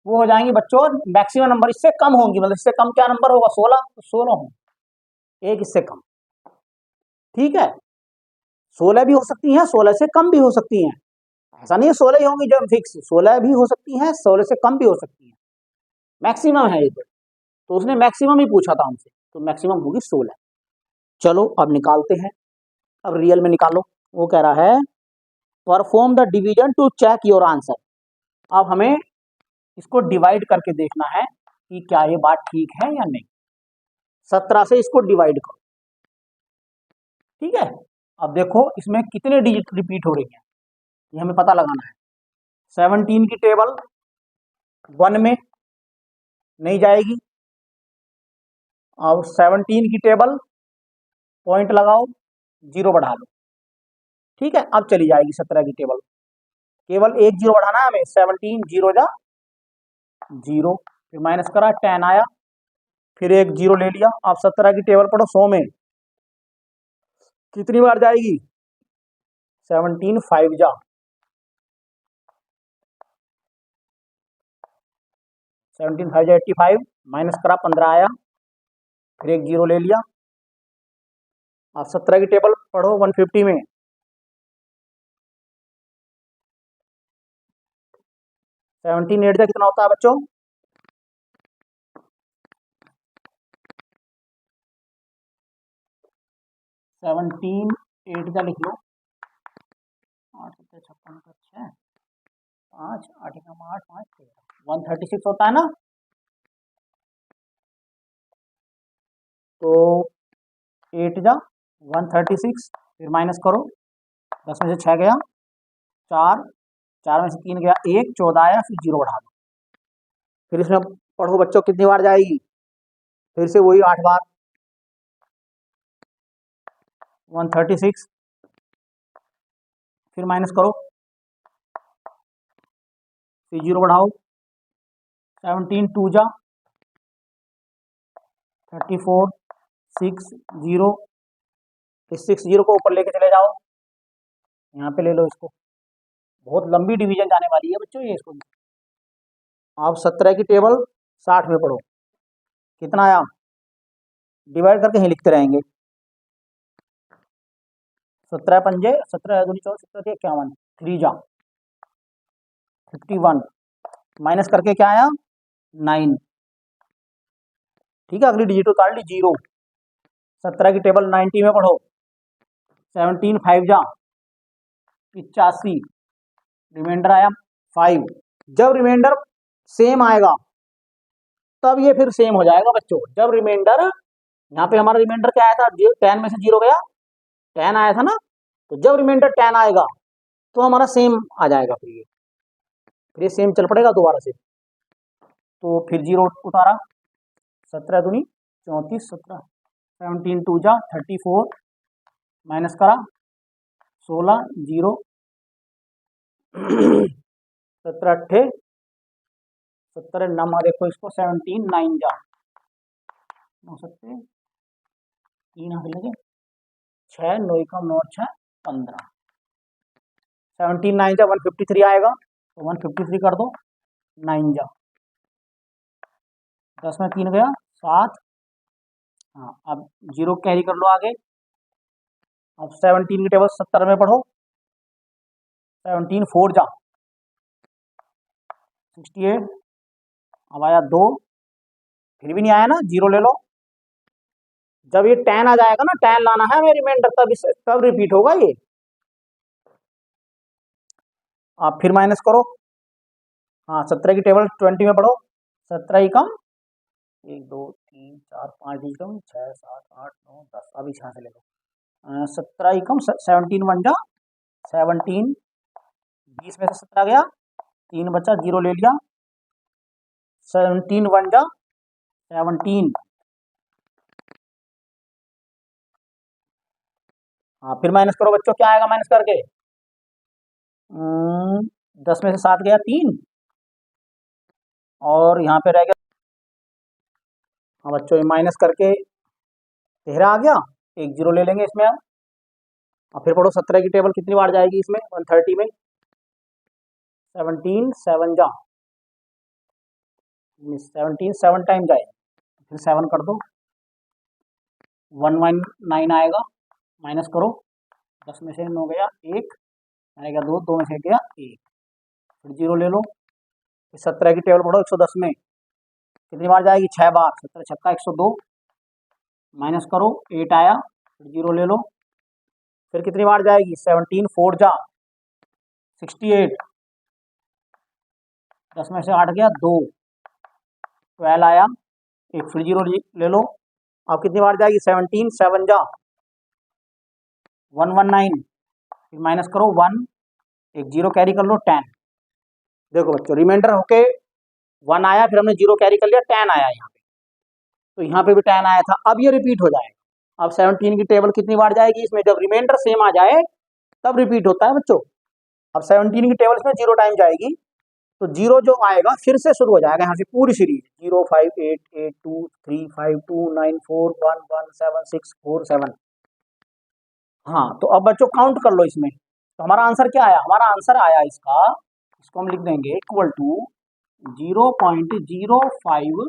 वो हो जाएंगे बच्चों मैक्सिमम नंबर, इससे कम होंगी, मतलब इससे कम क्या नंबर होगा, 16, तो 16 होंगे, एक इससे कम। ठीक है, 16 भी हो सकती हैं, 16 से कम भी हो सकती हैं, ऐसा नहीं है 16 ही होंगी जो फिक्स, 16 भी हो सकती हैं, 16 से कम भी हो सकती हैं, मैक्सिमम है ये तो उसने मैक्सिमम ही पूछा था हमसे, तो मैक्सिमम होगी 16। चलो अब निकालते हैं, अब रियल में निकालो। वो कह रहा है perform the division to check your answer. अब हमें इसको डिवाइड करके देखना है कि क्या ये बात ठीक है या नहीं। 17 से इसको डिवाइड करो, ठीक है। अब देखो इसमें कितने डिजिट रिपीट हो रही है, ये हमें पता लगाना है। 17 की टेबल 1 में नहीं जाएगी, और 17 की टेबल पॉइंट लगाओ, 0 बढ़ा लो, ठीक है। अब चली जाएगी 17 की टेबल, केवल एक 0 बढ़ाना है हमें, 17 0 जा 0, फिर माइनस करा 10 आया, फिर एक 0 ले लिया। अब 17 की टेबल पढ़ो 100 में कितनी बार जाएगी, 17 5 जा 17 5 जा 85, माइनस करा 15 आया, फिर एक 0 ले लिया। अब 17 की टेबल पढ़ो 150 में, 17 8 जा कितना होता है बच्चों, 17 8 जा लिख लो, 8 7 56 का 6 5 8 का 8 5 13, 136 होता है ना। तो 8 जा 136, फिर माइनस करो, 10 में से 6 गया 4, 4 में से 3 गया 1, 14 आया, फिर 0 बढ़ा दो। फिर इसमें पढ़ो बच्चों कितनी बार जाएगी, फिर से वही 8 बार, 136, फिर माइनस करो, फिर 0 बढ़ाओ, 17 2 जा 34, 6 0, इस 6 0 को ऊपर लेके चले जाओ, यहाँ पे ले लो इसको, बहुत लंबी डिवीजन जाने वाली है बच्चों ये इसको। आप 17 की टेबल 60 में पढ़ो, कितना आया, डिवाइड करके ही लिखते रहेंगे, 17 पंजे 17 दूनी 14 17 51, 3 जा 51, माइनस करके क्या आया 9, ठीक है। अगली डिजिट उतार ली 0। 17 की टेबल 90 में पढ़ो, 17 5 जा 85, रिमाइंडर आया 5। जब रिमाइंडर सेम आएगा तब ये फिर सेम हो जाएगा बच्चों। जब रिमाइंडर, यहाँ पे हमारा रिमाइंडर क्या आया था, 10 में से 0 गया 10 आया था ना, तो जब रिमाइंडर 10 आएगा तो हमारा सेम आ जाएगा, फिर ये सेम चल पड़ेगा दोबारा से। तो फिर 0 उतारा, 17 दूनी 34, 17 17 2 जा 34, माइनस करा 16 0, 17 8 17 9 देखो इसको 17 9 जा 9 सत्ते 3 हाथ लगे 6 9 कम 9 6 15 17 9 जा 153 आएगा तो 153 कर दो 9 जा 10 में 3 गया 7। हाँ अब 0 कैरी कर लो आगे। अब 17 की टेबल 70 में पढ़ो 17 4 जा 68। अब आया 2 फिर भी नहीं आया ना 0 ले लो। जब ये 10 आ जाएगा ना 10 लाना है हमें रिमाइंडर तब रिपीट होगा ये। आप फिर माइनस करो। हाँ 17 की टेबल 20 में पढ़ो 17 ही कम 1 2 3 4 5 डिजिट कम 6 7 8 9 10। अभी यहाँ से ले लो 17 ही कम 17 1 जा 17 20 में से 17 गया 3 बचा 0 ले लिया 17 1 जा 17। हाँ फिर माइनस करो बच्चों क्या आएगा माइनस करके 10 में से 7 गया 3 और यहाँ पे रह गया। हाँ बच्चों ये माइनस करके 13 आ गया 1 0 ले लेंगे इसमें। अब फिर पढ़ो 17 की टेबल कितनी बार जाएगी इसमें 130 में 17 7 जा 17 7 टाइम जाए फिर 7 कर दो 1 1 9 आएगा माइनस करो 10 में से 9 गया 1 आएगा 2 2 में से गया 1 फिर 0 ले लो। फिर 17 की टेबल पढ़ो 110 में कितनी बार जाएगी 6 बार 17 छक्का 102 माइनस करो 8 आया फिर 0 ले लो। फिर कितनी बार जाएगी 17 4 जा 68 10 में से 8 गया 2 12 आया एक फिर 0 ले लो। अब कितनी बार जाएगी 17 7 जा 119 फिर माइनस करो 1 एक 0 कैरी कर लो 10। देखो बच्चों रिमाइंडर होके 1 आया फिर हमने 0 कैरी कर लिया 10 आया यहाँ पे तो यहाँ पे भी 10 आया था। अब ये रिपीट हो जाएगा। अब 17 की टेबल कितनी बार जाएगी इसमें जब रिमाइंडर सेम आ जाए तब रिपीट होता है बच्चों। अब 17 की टेबल इसमें 0 टाइम जाएगी तो 0 जो आएगा फिर से शुरू हो जाएगा यहाँ से पूरी सीरीज 0 5 8 8 2 3 5 2 9 4 1 1 7 6 4 7। हाँ तो अब बच्चों काउंट कर लो इसमें तो हमारा आंसर क्या आया हमारा आंसर आया इसका इसको हम लिख देंगे इक्वल टू 0.05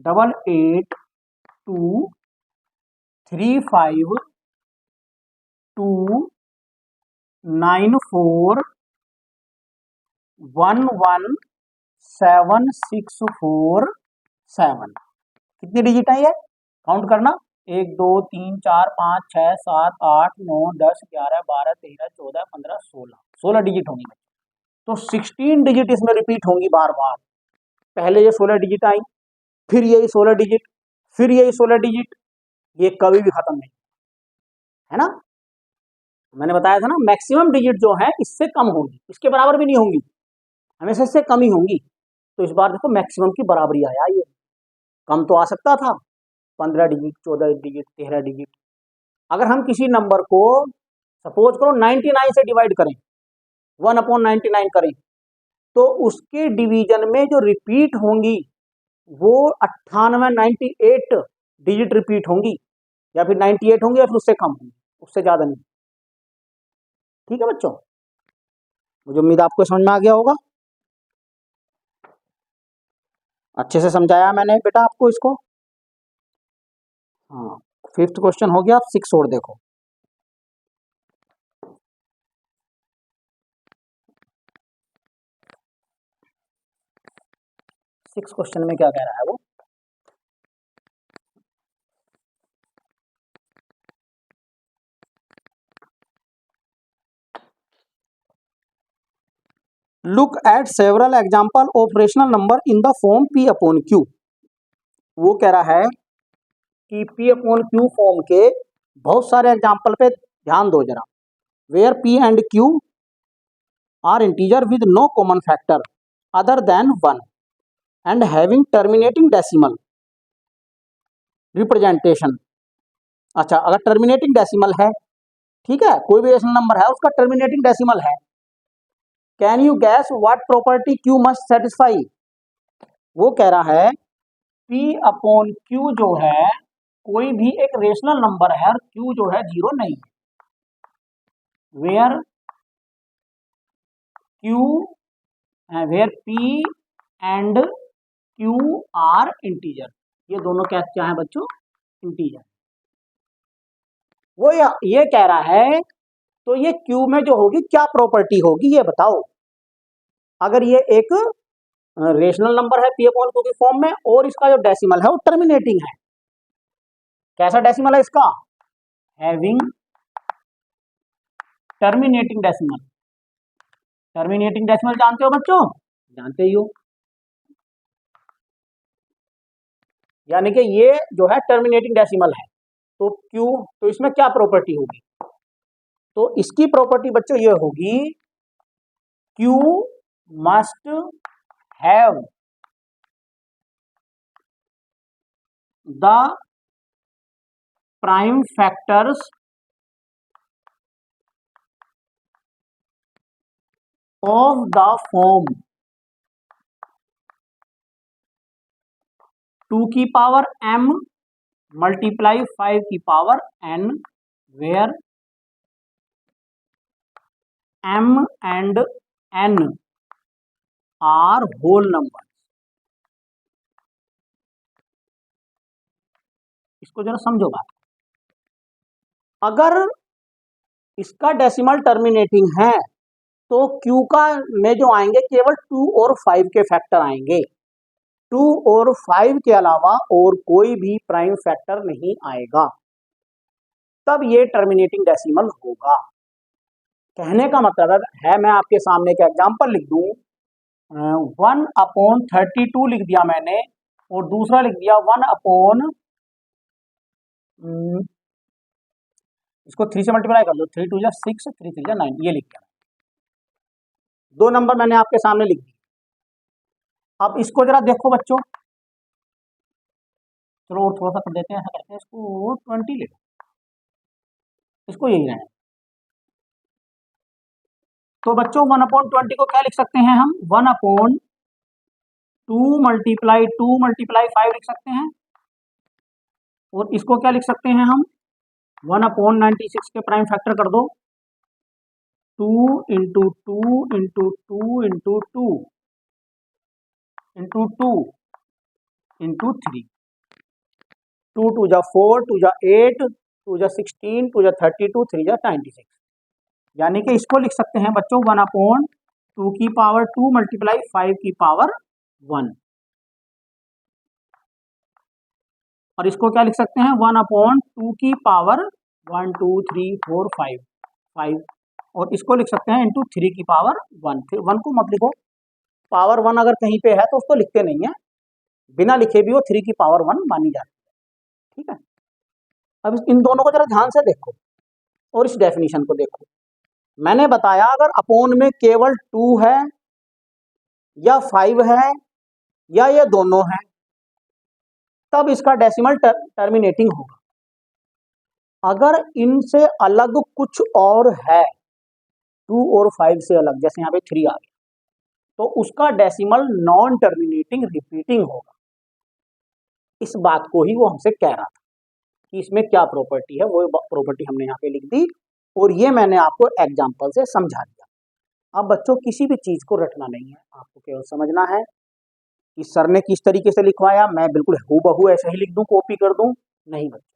88 2 35 2 9 4 1 1 7 6 4 7। कितनी डिजिट है ये काउंट करना 1 2 3 4 5 6 7 8 9 10 11 12 13 14 15 16 डिजिट होंगी। तो 16 डिजिट इसमें रिपीट होंगी बार बार। पहले ये 16 डिजिट आई फिर यही 16 डिजिट फिर यही 16 डिजिट ये कभी भी खत्म नहीं है ना। मैंने बताया था ना मैक्सिमम डिजिट जो है इससे कम होगी इसके बराबर भी नहीं होंगी हमेशा इससे कम ही होंगी। तो इस बार देखो मैक्सिमम की बराबरी आया ये कम तो आ सकता था 15 डिजिट 14 डिजिट 13 डिजिट। अगर हम किसी नंबर को सपोज करो 99 से डिवाइड करें 1/99 करें तो उसके डिवीजन में जो रिपीट होंगी वो 98 98 डिजिट रिपीट होंगी या फिर 98 होंगी या फिर उससे कम होंगी उससे ज्यादा नहीं। ठीक है बच्चों मुझे उम्मीद आपको समझ में आ गया होगा। अच्छे से समझाया मैंने बेटा आपको इसको। हाँ 5th क्वेश्चन हो गया। आप 6 और देखो। सिक्स क्वेश्चन में क्या कह रहा है वो look at several example of rational number in the form P upon Q। वो कह रहा है कि P अपॉन Q फॉर्म के बहुत सारे एग्जाम्पल पे ध्यान दो जरा। Where P and Q are integer with no common factor other than 1 and having terminating decimal representation. अच्छा अगर टर्मिनेटिंग डेसिमल है ठीक है कोई भी रेशनल नंबर है उसका टर्मिनेटिंग डेसिमल है can you gas what property Q must satisfy. वो कह रहा है P अपॉन Q जो है कोई भी एक रेशनल नंबर है और Q जो है 0 नहीं है, where P and Q are integer. ये दोनों क्या है बच्चों? इंटीजर। वो ये कह रहा है तो ये Q में जो होगी क्या प्रॉपर्टी होगी ये बताओ। अगर ये एक रेशनल नंबर है P अपॉन Q की फॉर्म में और इसका जो डेसिमल है वो टर्मिनेटिंग है, कैसा डेसिमल है इसका? Having terminating decimal. Terminating decimal जानते हो बच्चों? जानते ही हो। यानी कि ये जो है टर्मिनेटिंग डेसिमल है, तो Q, तो इसमें क्या प्रॉपर्टी होगी? तो इसकी प्रॉपर्टी बच्चों ये होगी Q must have the prime factors of the form 2 की पावर m मल्टीप्लाई 5 की power n, where m and n are whole number. इसको जरा समझो बात। अगर इसका डेसिमल टर्मिनेटिंग है तो Q का में जो आएंगे केवल 2 और 5 के फैक्टर आएंगे, 2 और 5 के अलावा और कोई भी प्राइम फैक्टर नहीं आएगा, तब ये टर्मिनेटिंग डेसिमल होगा। कहने का मतलब है, मैं आपके सामने एक एग्जांपल लिख दूं, 1/32 लिख दिया मैंने और दूसरा लिख दिया 1 अपॉन, इसको 3 से मल्टीप्लाई कर लो, 3 2 जा 6, 3 3 जा 9, ये लिख दिया। दो नंबर मैंने आपके सामने लिख दिए। अब इसको जरा देखो बच्चों, चलो और थोड़ा सा कर देते हैं, ऐसा करते हैं इसको 20 ले लो, इसको यही रहना। तो बच्चों 1/20 को क्या लिख सकते हैं हम? 1/2 मल्टीप्लाई 2 मल्टीप्लाई 5 लिख सकते हैं। और इसको क्या लिख सकते हैं हम? 1/96 के प्राइम फैक्टर कर दो, 2 into 2 into 2 into 2 into 2 into 3, 2 2 जा 4, 2 जा 8, 2 जा 16, 2 जा 32, 3 जा 96। यानी कि इसको लिख सकते हैं बच्चों 1/2 की पावर 2 मल्टीप्लाई 5 की पावर 1। और इसको क्या लिख सकते हैं? 1/2 की पावर 1 2 3 4 5, और इसको लिख सकते हैं इंटू 3 की पावर 1। फिर 1 को मत लिखो, पावर 1 अगर कहीं पे है तो उसको लिखते नहीं है, बिना लिखे भी वो 3 की पावर 1 मानी जाती है। ठीक है, अब इन दोनों को जरा ध्यान से देखो और इस डेफिनेशन को देखो। मैंने बताया अगर अपोन में केवल 2 है या 5 है या ये दोनों हैं, तब इसका डेसिमल टर्मिनेटिंग होगा। अगर इनसे अलग कुछ और है, 2 और 5 से अलग, जैसे यहाँ पे 3 आ गया, तो उसका डेसिमल नॉन टर्मिनेटिंग रिपीटिंग होगा। इस बात को ही वो हमसे कह रहा था कि इसमें क्या प्रॉपर्टी है, वो प्रॉपर्टी हमने यहाँ पे लिख दी और ये मैंने आपको एग्जांपल से समझा दिया। अब बच्चों किसी भी चीज को रटना नहीं है, आपको केवल समझना है कि सर ने किस तरीके से लिखवाया, मैं बिल्कुल हूबहू ऐसे ही लिख दूं, कॉपी कर दूं, नहीं बच्चों।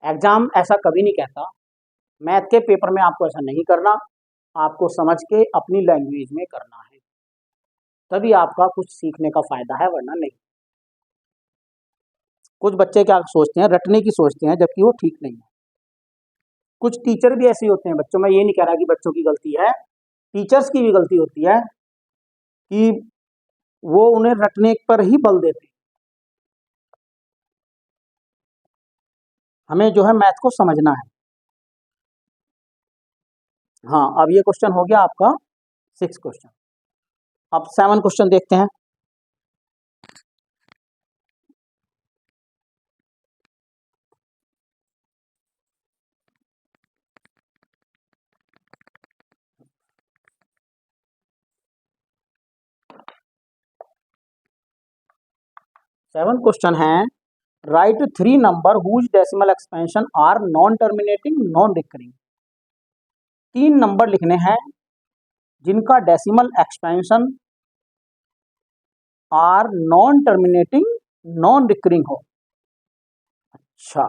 एग्जाम ऐसा कभी नहीं कहता, मैथ के पेपर में आपको ऐसा नहीं करना, आपको समझ के अपनी लैंग्वेज में करना है, तभी आपका कुछ सीखने का फायदा है, वरना नहीं। कुछ बच्चे क्या सोचते हैं, रटने की सोचते हैं, जबकि वो ठीक नहीं है। कुछ टीचर भी ऐसे होते हैं बच्चों, मैं ये नहीं कह रहा कि बच्चों की गलती है, टीचर्स की भी गलती होती है कि वो उन्हें रटने पर ही बल देते हैं। हमें जो है मैथ को समझना है। हाँ, अब ये क्वेश्चन हो गया आपका 6 क्वेश्चन। अब 7 क्वेश्चन देखते हैं। 7 क्वेश्चन है, write 3 number whose decimal expansion are non terminating non recurring. 3 number लिखने हैं जिनका decimal expansion are non terminating non recurring हो। अच्छा,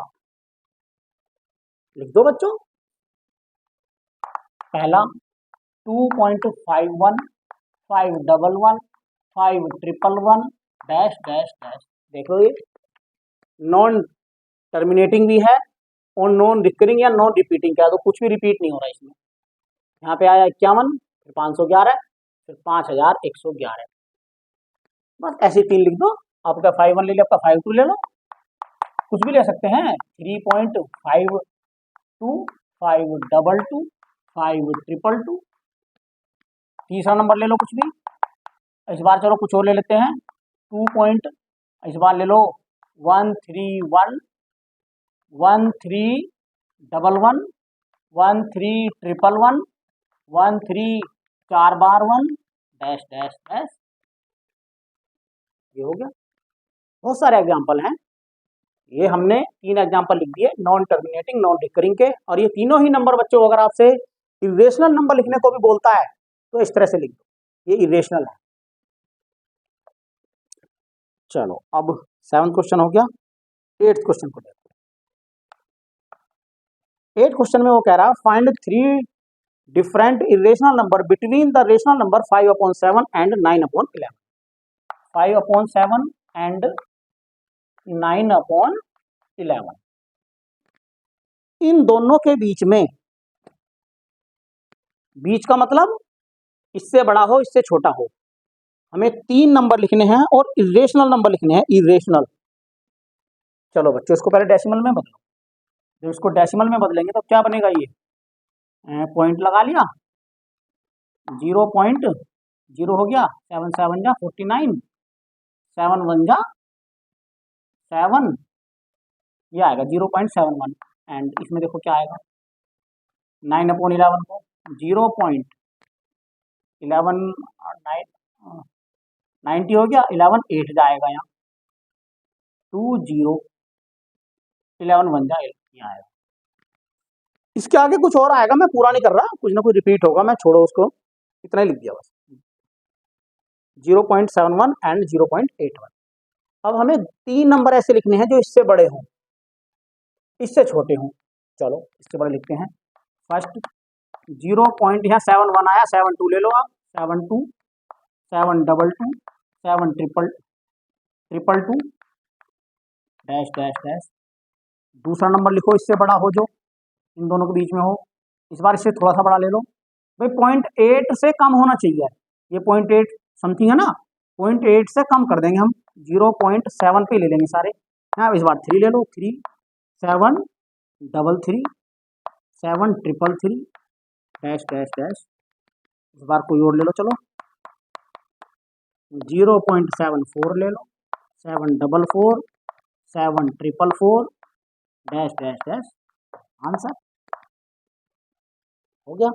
लिख दो बच्चों। पहला 2.51 511 511 डैश डैश डैश। देखो ये नॉन टर्मिनेटिंग भी है और नॉन रिकरिंग या नॉन रिपीटिंग का, तो कुछ भी रिपीट नहीं हो रहा इसमें। यहाँ पे आया 51, फिर 511, फिर 5111। बस ऐसे 3 लिख दो। आपका 51 ले लो, आपका 52 ले लो, कुछ भी ले सकते हैं। 3.52 522 522। तीसरा नंबर ले लो कुछ भी। इस बार चलो कुछ और ले लेते हैं। 2 इस बार ले लो 131 1311 1311 13411 डैश डैश डैश। ये हो गया। बहुत सारे एग्जाम्पल हैं, ये हमने 3 एग्जाम्पल लिख दिए नॉन टर्मिनेटिंग नॉन रिकरिंग के। और ये तीनों ही नंबर बच्चों अगर आपसे इरेशनल नंबर लिखने को भी बोलता है तो इस तरह से लिख दो, ये इरेशनल है। चलो अब 7th क्वेश्चन हो गया। 8th क्वेश्चन को देखो। 8th क्वेश्चन में वो कह रहा है find 3 different irrational number between the rational number 5/7 and 9/11। 5/7 and 9/11। इन दोनों के बीच में, बीच का मतलब इससे बड़ा हो इससे छोटा हो, हमें 3 नंबर लिखने हैं और इरेशनल नंबर लिखने हैं, इरेशनल। चलो बच्चों इसको पहले डेसिमल में बदलो। जब इसको डेसिमल में बदलेंगे तो क्या बनेगा, ये पॉइंट लगा लिया, 0.0 हो गया, 7 7 जा 49, 7 1 जा 7, ये आएगा 0.71। एंड इसमें देखो क्या आएगा, 9/11 को 0.11 90 हो गया, 11 8 जाएगा यहाँ, 20 11 1 जा 8 यहाँ आएगा। इसके आगे कुछ और आएगा, मैं पूरा नहीं कर रहा, कुछ ना कुछ रिपीट होगा, मैं छोड़ो उसको, इतना ही लिख दिया बस, 0.71 एंड 0.81। अब हमें 3 नंबर ऐसे लिखने हैं जो इससे बड़े हों इससे छोटे हों। चलो इससे बड़े लिखते हैं। फर्स्ट 0. यहाँ 71 आया, 72 ले लो आप, 72 722 7 222 डैश डैश डैश। दूसरा नंबर लिखो इससे बड़ा हो जो इन दोनों के बीच में हो। इस बार इससे थोड़ा सा बड़ा ले लो भाई, 0.8 से कम होना चाहिए। ये 0.8 समथिंग है ना, 0.8 से कम कर देंगे हम, 0.7 पे ले लेंगे सारे। हाँ इस बार 3 ले लो, 3 7 3 7 3 डैश डैश डैश। इस बार कोई और ले लो, चलो 0.74 ले लो, 7 4 7 4 डैश डैश डैश। आंसर हो गया।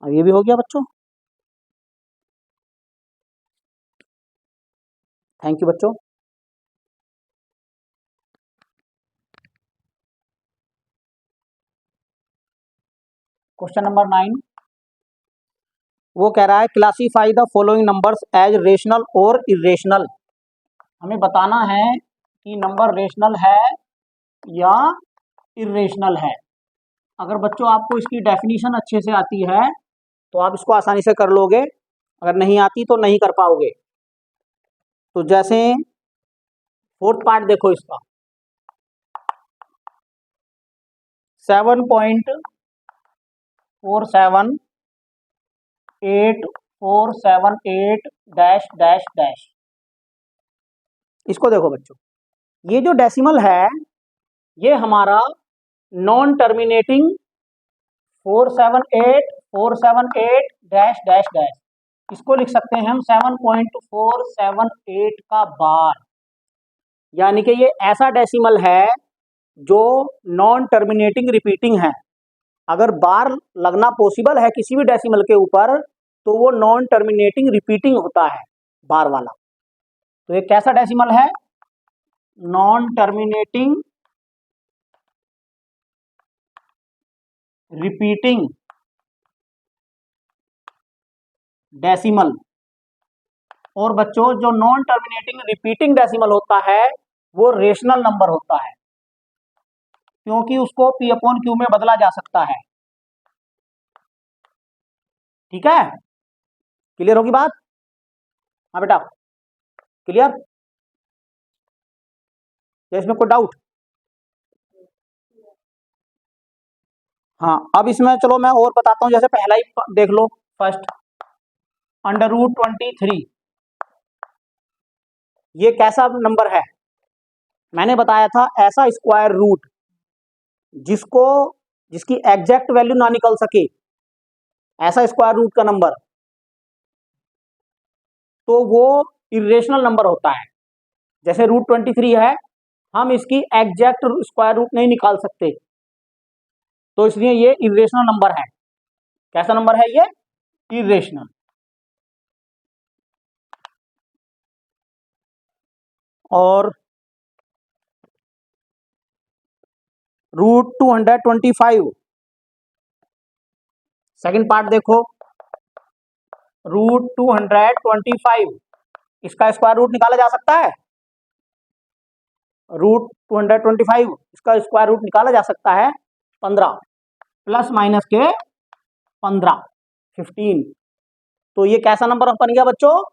अब ये भी हो गया बच्चों। थैंक यू बच्चों। क्वेश्चन नंबर 9 वो कह रहा है classify the following numbers as rational और इरेशनल। हमें बताना है कि नंबर रेशनल है या इरेशनल है। अगर बच्चों आपको इसकी डेफिनेशन अच्छे से आती है तो आप इसको आसानी से कर लोगे, अगर नहीं आती तो नहीं कर पाओगे। तो जैसे 4th पार्ट देखो इसका, 7.478478 डैश डैश डैश। इसको देखो बच्चों, ये जो डेसिमल है ये हमारा non terminating 478 dash dash dash. इसको लिख सकते हैं हम 7.478 का बार, यानी कि ये ऐसा डेसिमल है जो नॉन टर्मिनेटिंग रिपीटिंग है। अगर बार लगना पॉसिबल है किसी भी डेसिमल के ऊपर तो वो नॉन टर्मिनेटिंग रिपीटिंग होता है। बार वाला। तो ये कैसा डेसिमल है? Non terminating repeating decimal. और बच्चों जो नॉन टर्मिनेटिंग रिपीटिंग डेसिमल होता है वो रेशनल नंबर होता है, क्योंकि उसको P अपॉन Q में बदला जा सकता है। ठीक है, क्लियर होगी बात? हाँ बेटा, क्लियर? या इसमें कोई डाउट? हाँ, अब इसमें चलो मैं और बताता हूँ। जैसे पहला ही देख लो, फर्स्ट √23, ये कैसा नंबर है? मैंने बताया था ऐसा स्क्वायर रूट जिसकी एग्जैक्ट वैल्यू ना निकल सके, ऐसा स्क्वायर रूट का नंबर, तो वो इरेशनल नंबर होता है। जैसे √23 है, हम इसकी एग्जैक्ट स्क्वायर रूट नहीं निकाल सकते, तो इसलिए ये इरेशनल नंबर है। कैसा नंबर है ये? इरेशनल। और √225, सेकंड पार्ट देखो, √225, इसका स्क्वायर रूट निकाला जा सकता है? √225 इसका स्क्वायर रूट निकाला जा सकता है 15 प्लस माइनस के 15, 15। तो ये कैसा नंबर बन गया बच्चों?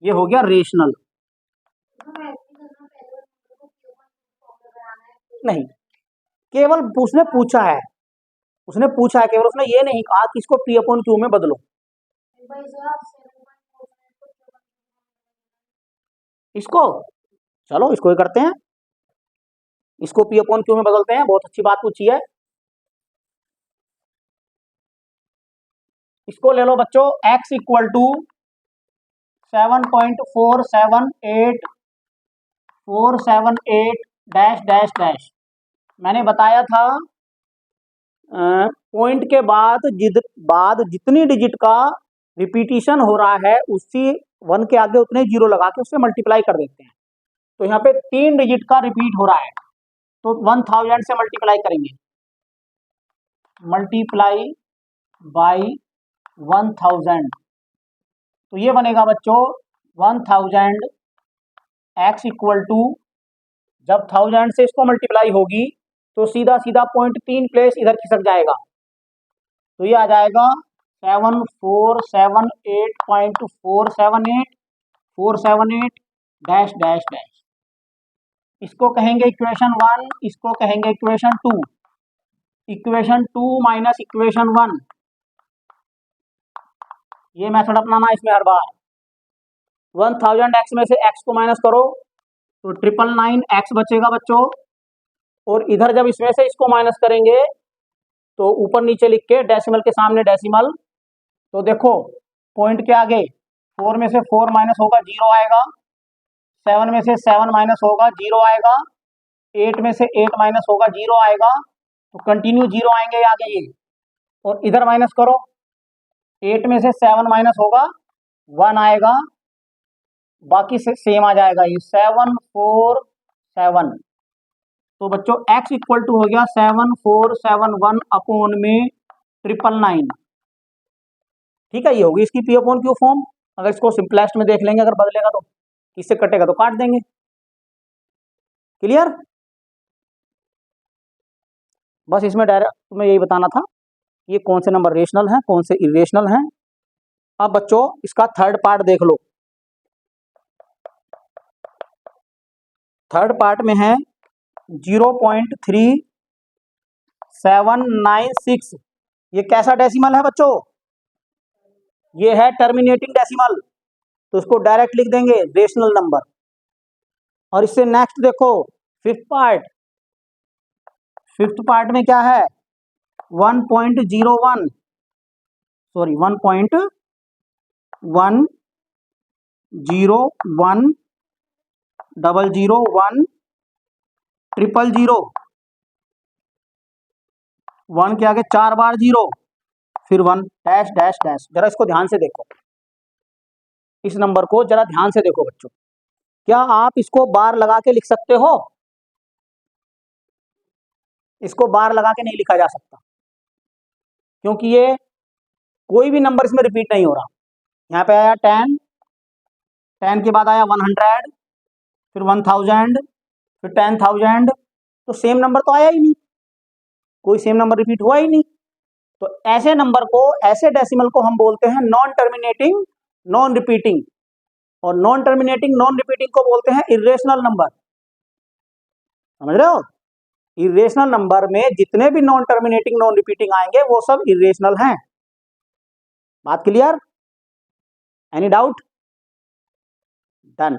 ये हो गया रेशनल। नहीं, केवल उसने पूछा है केवल, उसने ये नहीं कहा कि इसको P अपॉन Q में बदलो। इसको चलो इसको ही करते हैं, इसको P अपॉन Q में बदलते हैं। बहुत अच्छी बात पूछी है। इसको ले लो बच्चों, x equal to 7.478 dash dash dash. मैंने बताया था पॉइंट के बाद जितनी डिजिट का रिपीटिशन हो रहा है, उसी 1 के आगे उतने जीरो लगा के उससे मल्टीप्लाई कर देते हैं। तो यहाँ पे 3 डिजिट का रिपीट हो रहा है, तो 1000 से मल्टीप्लाई करेंगे, मल्टीप्लाई बाई 1000, तो ये बनेगा बच्चों 1000 x इक्वल टू, जब 1000 से इसको मल्टीप्लाई होगी तो सीधा सीधा 0.3 प्लेस इधर खिसक जाएगा, तो ये आ जाएगा 7478.478 डैश डैश डैश। इसको कहेंगे इक्वेशन 1, इसको कहेंगे इक्वेशन 2। इक्वेशन 2 माइनस इक्वेशन 1, ये मेथड अपनाना इसमें हर बार। 1000x में से x को माइनस करो तो 999x बचेगा बच्चों, और इधर जब इसमें से इसको माइनस करेंगे तो ऊपर नीचे लिख के डेसिमल के सामने डेसिमल, तो देखो पॉइंट के आगे 4 में से 4 माइनस होगा 0 आएगा, 7 में से 7 माइनस होगा 0 आएगा, 8 में से 8 माइनस होगा 0 आएगा, तो कंटिन्यू 0 आएंगे आगे ये, और इधर माइनस करो, 8 में से 7 माइनस होगा 1 आएगा, बाकी से सेम आ जाएगा ये 747। तो बच्चों x इक्वल टू हो गया 7471 अपॉन में 999। ठीक है, ये होगी इसकी P अपॉन Q फॉर्म। अगर इसको सिंपलेस्ट में देख लेंगे, अगर बदलेगा तो किससे कटेगा तो काट देंगे। क्लियर? बस इसमें डायरेक्ट तुम्हें यही बताना था ये कौन से नंबर रेशनल हैं, कौन से इरेशनल हैं। अब बच्चों इसका थर्ड पार्ट देख लो। थर्ड पार्ट में है 0.3796। ये कैसा डेसिमल है बच्चों? ये है टर्मिनेटिंग डेसिमल, तो इसको डायरेक्ट लिख देंगे रेशनल नंबर। और इससे नेक्स्ट देखो फिफ्थ पार्ट में क्या है? 1.01, सॉरी 1.10100100100, 1 के आगे 4 बार 0, फिर 1 डैश डैश डैश। जरा इसको ध्यान से देखो, इस नंबर को जरा ध्यान से देखो बच्चों, क्या आप इसको बार लगा के लिख सकते हो? इसको बार लगा के नहीं लिखा जा सकता, क्योंकि ये कोई भी नंबर इसमें रिपीट नहीं हो रहा। यहाँ पे आया 10, 10 के बाद आया 100, फिर 1000, फिर 10,000, तो सेम नंबर तो आया ही नहीं, कोई सेम नंबर रिपीट हुआ ही नहीं। तो ऐसे नंबर को, ऐसे डेसिमल को हम बोलते हैं नॉन टर्मिनेटिंग नॉन रिपीटिंग, और नॉन टर्मिनेटिंग नॉन रिपीटिंग को बोलते हैं इर्रेशनल नंबर। समझ रहे हो? इर्रेशनल नंबर में जितने भी नॉन टर्मिनेटिंग नॉन रिपीटिंग आएंगे वो सब इर्रेशनल हैं। बात क्लियर? Any doubt? डन।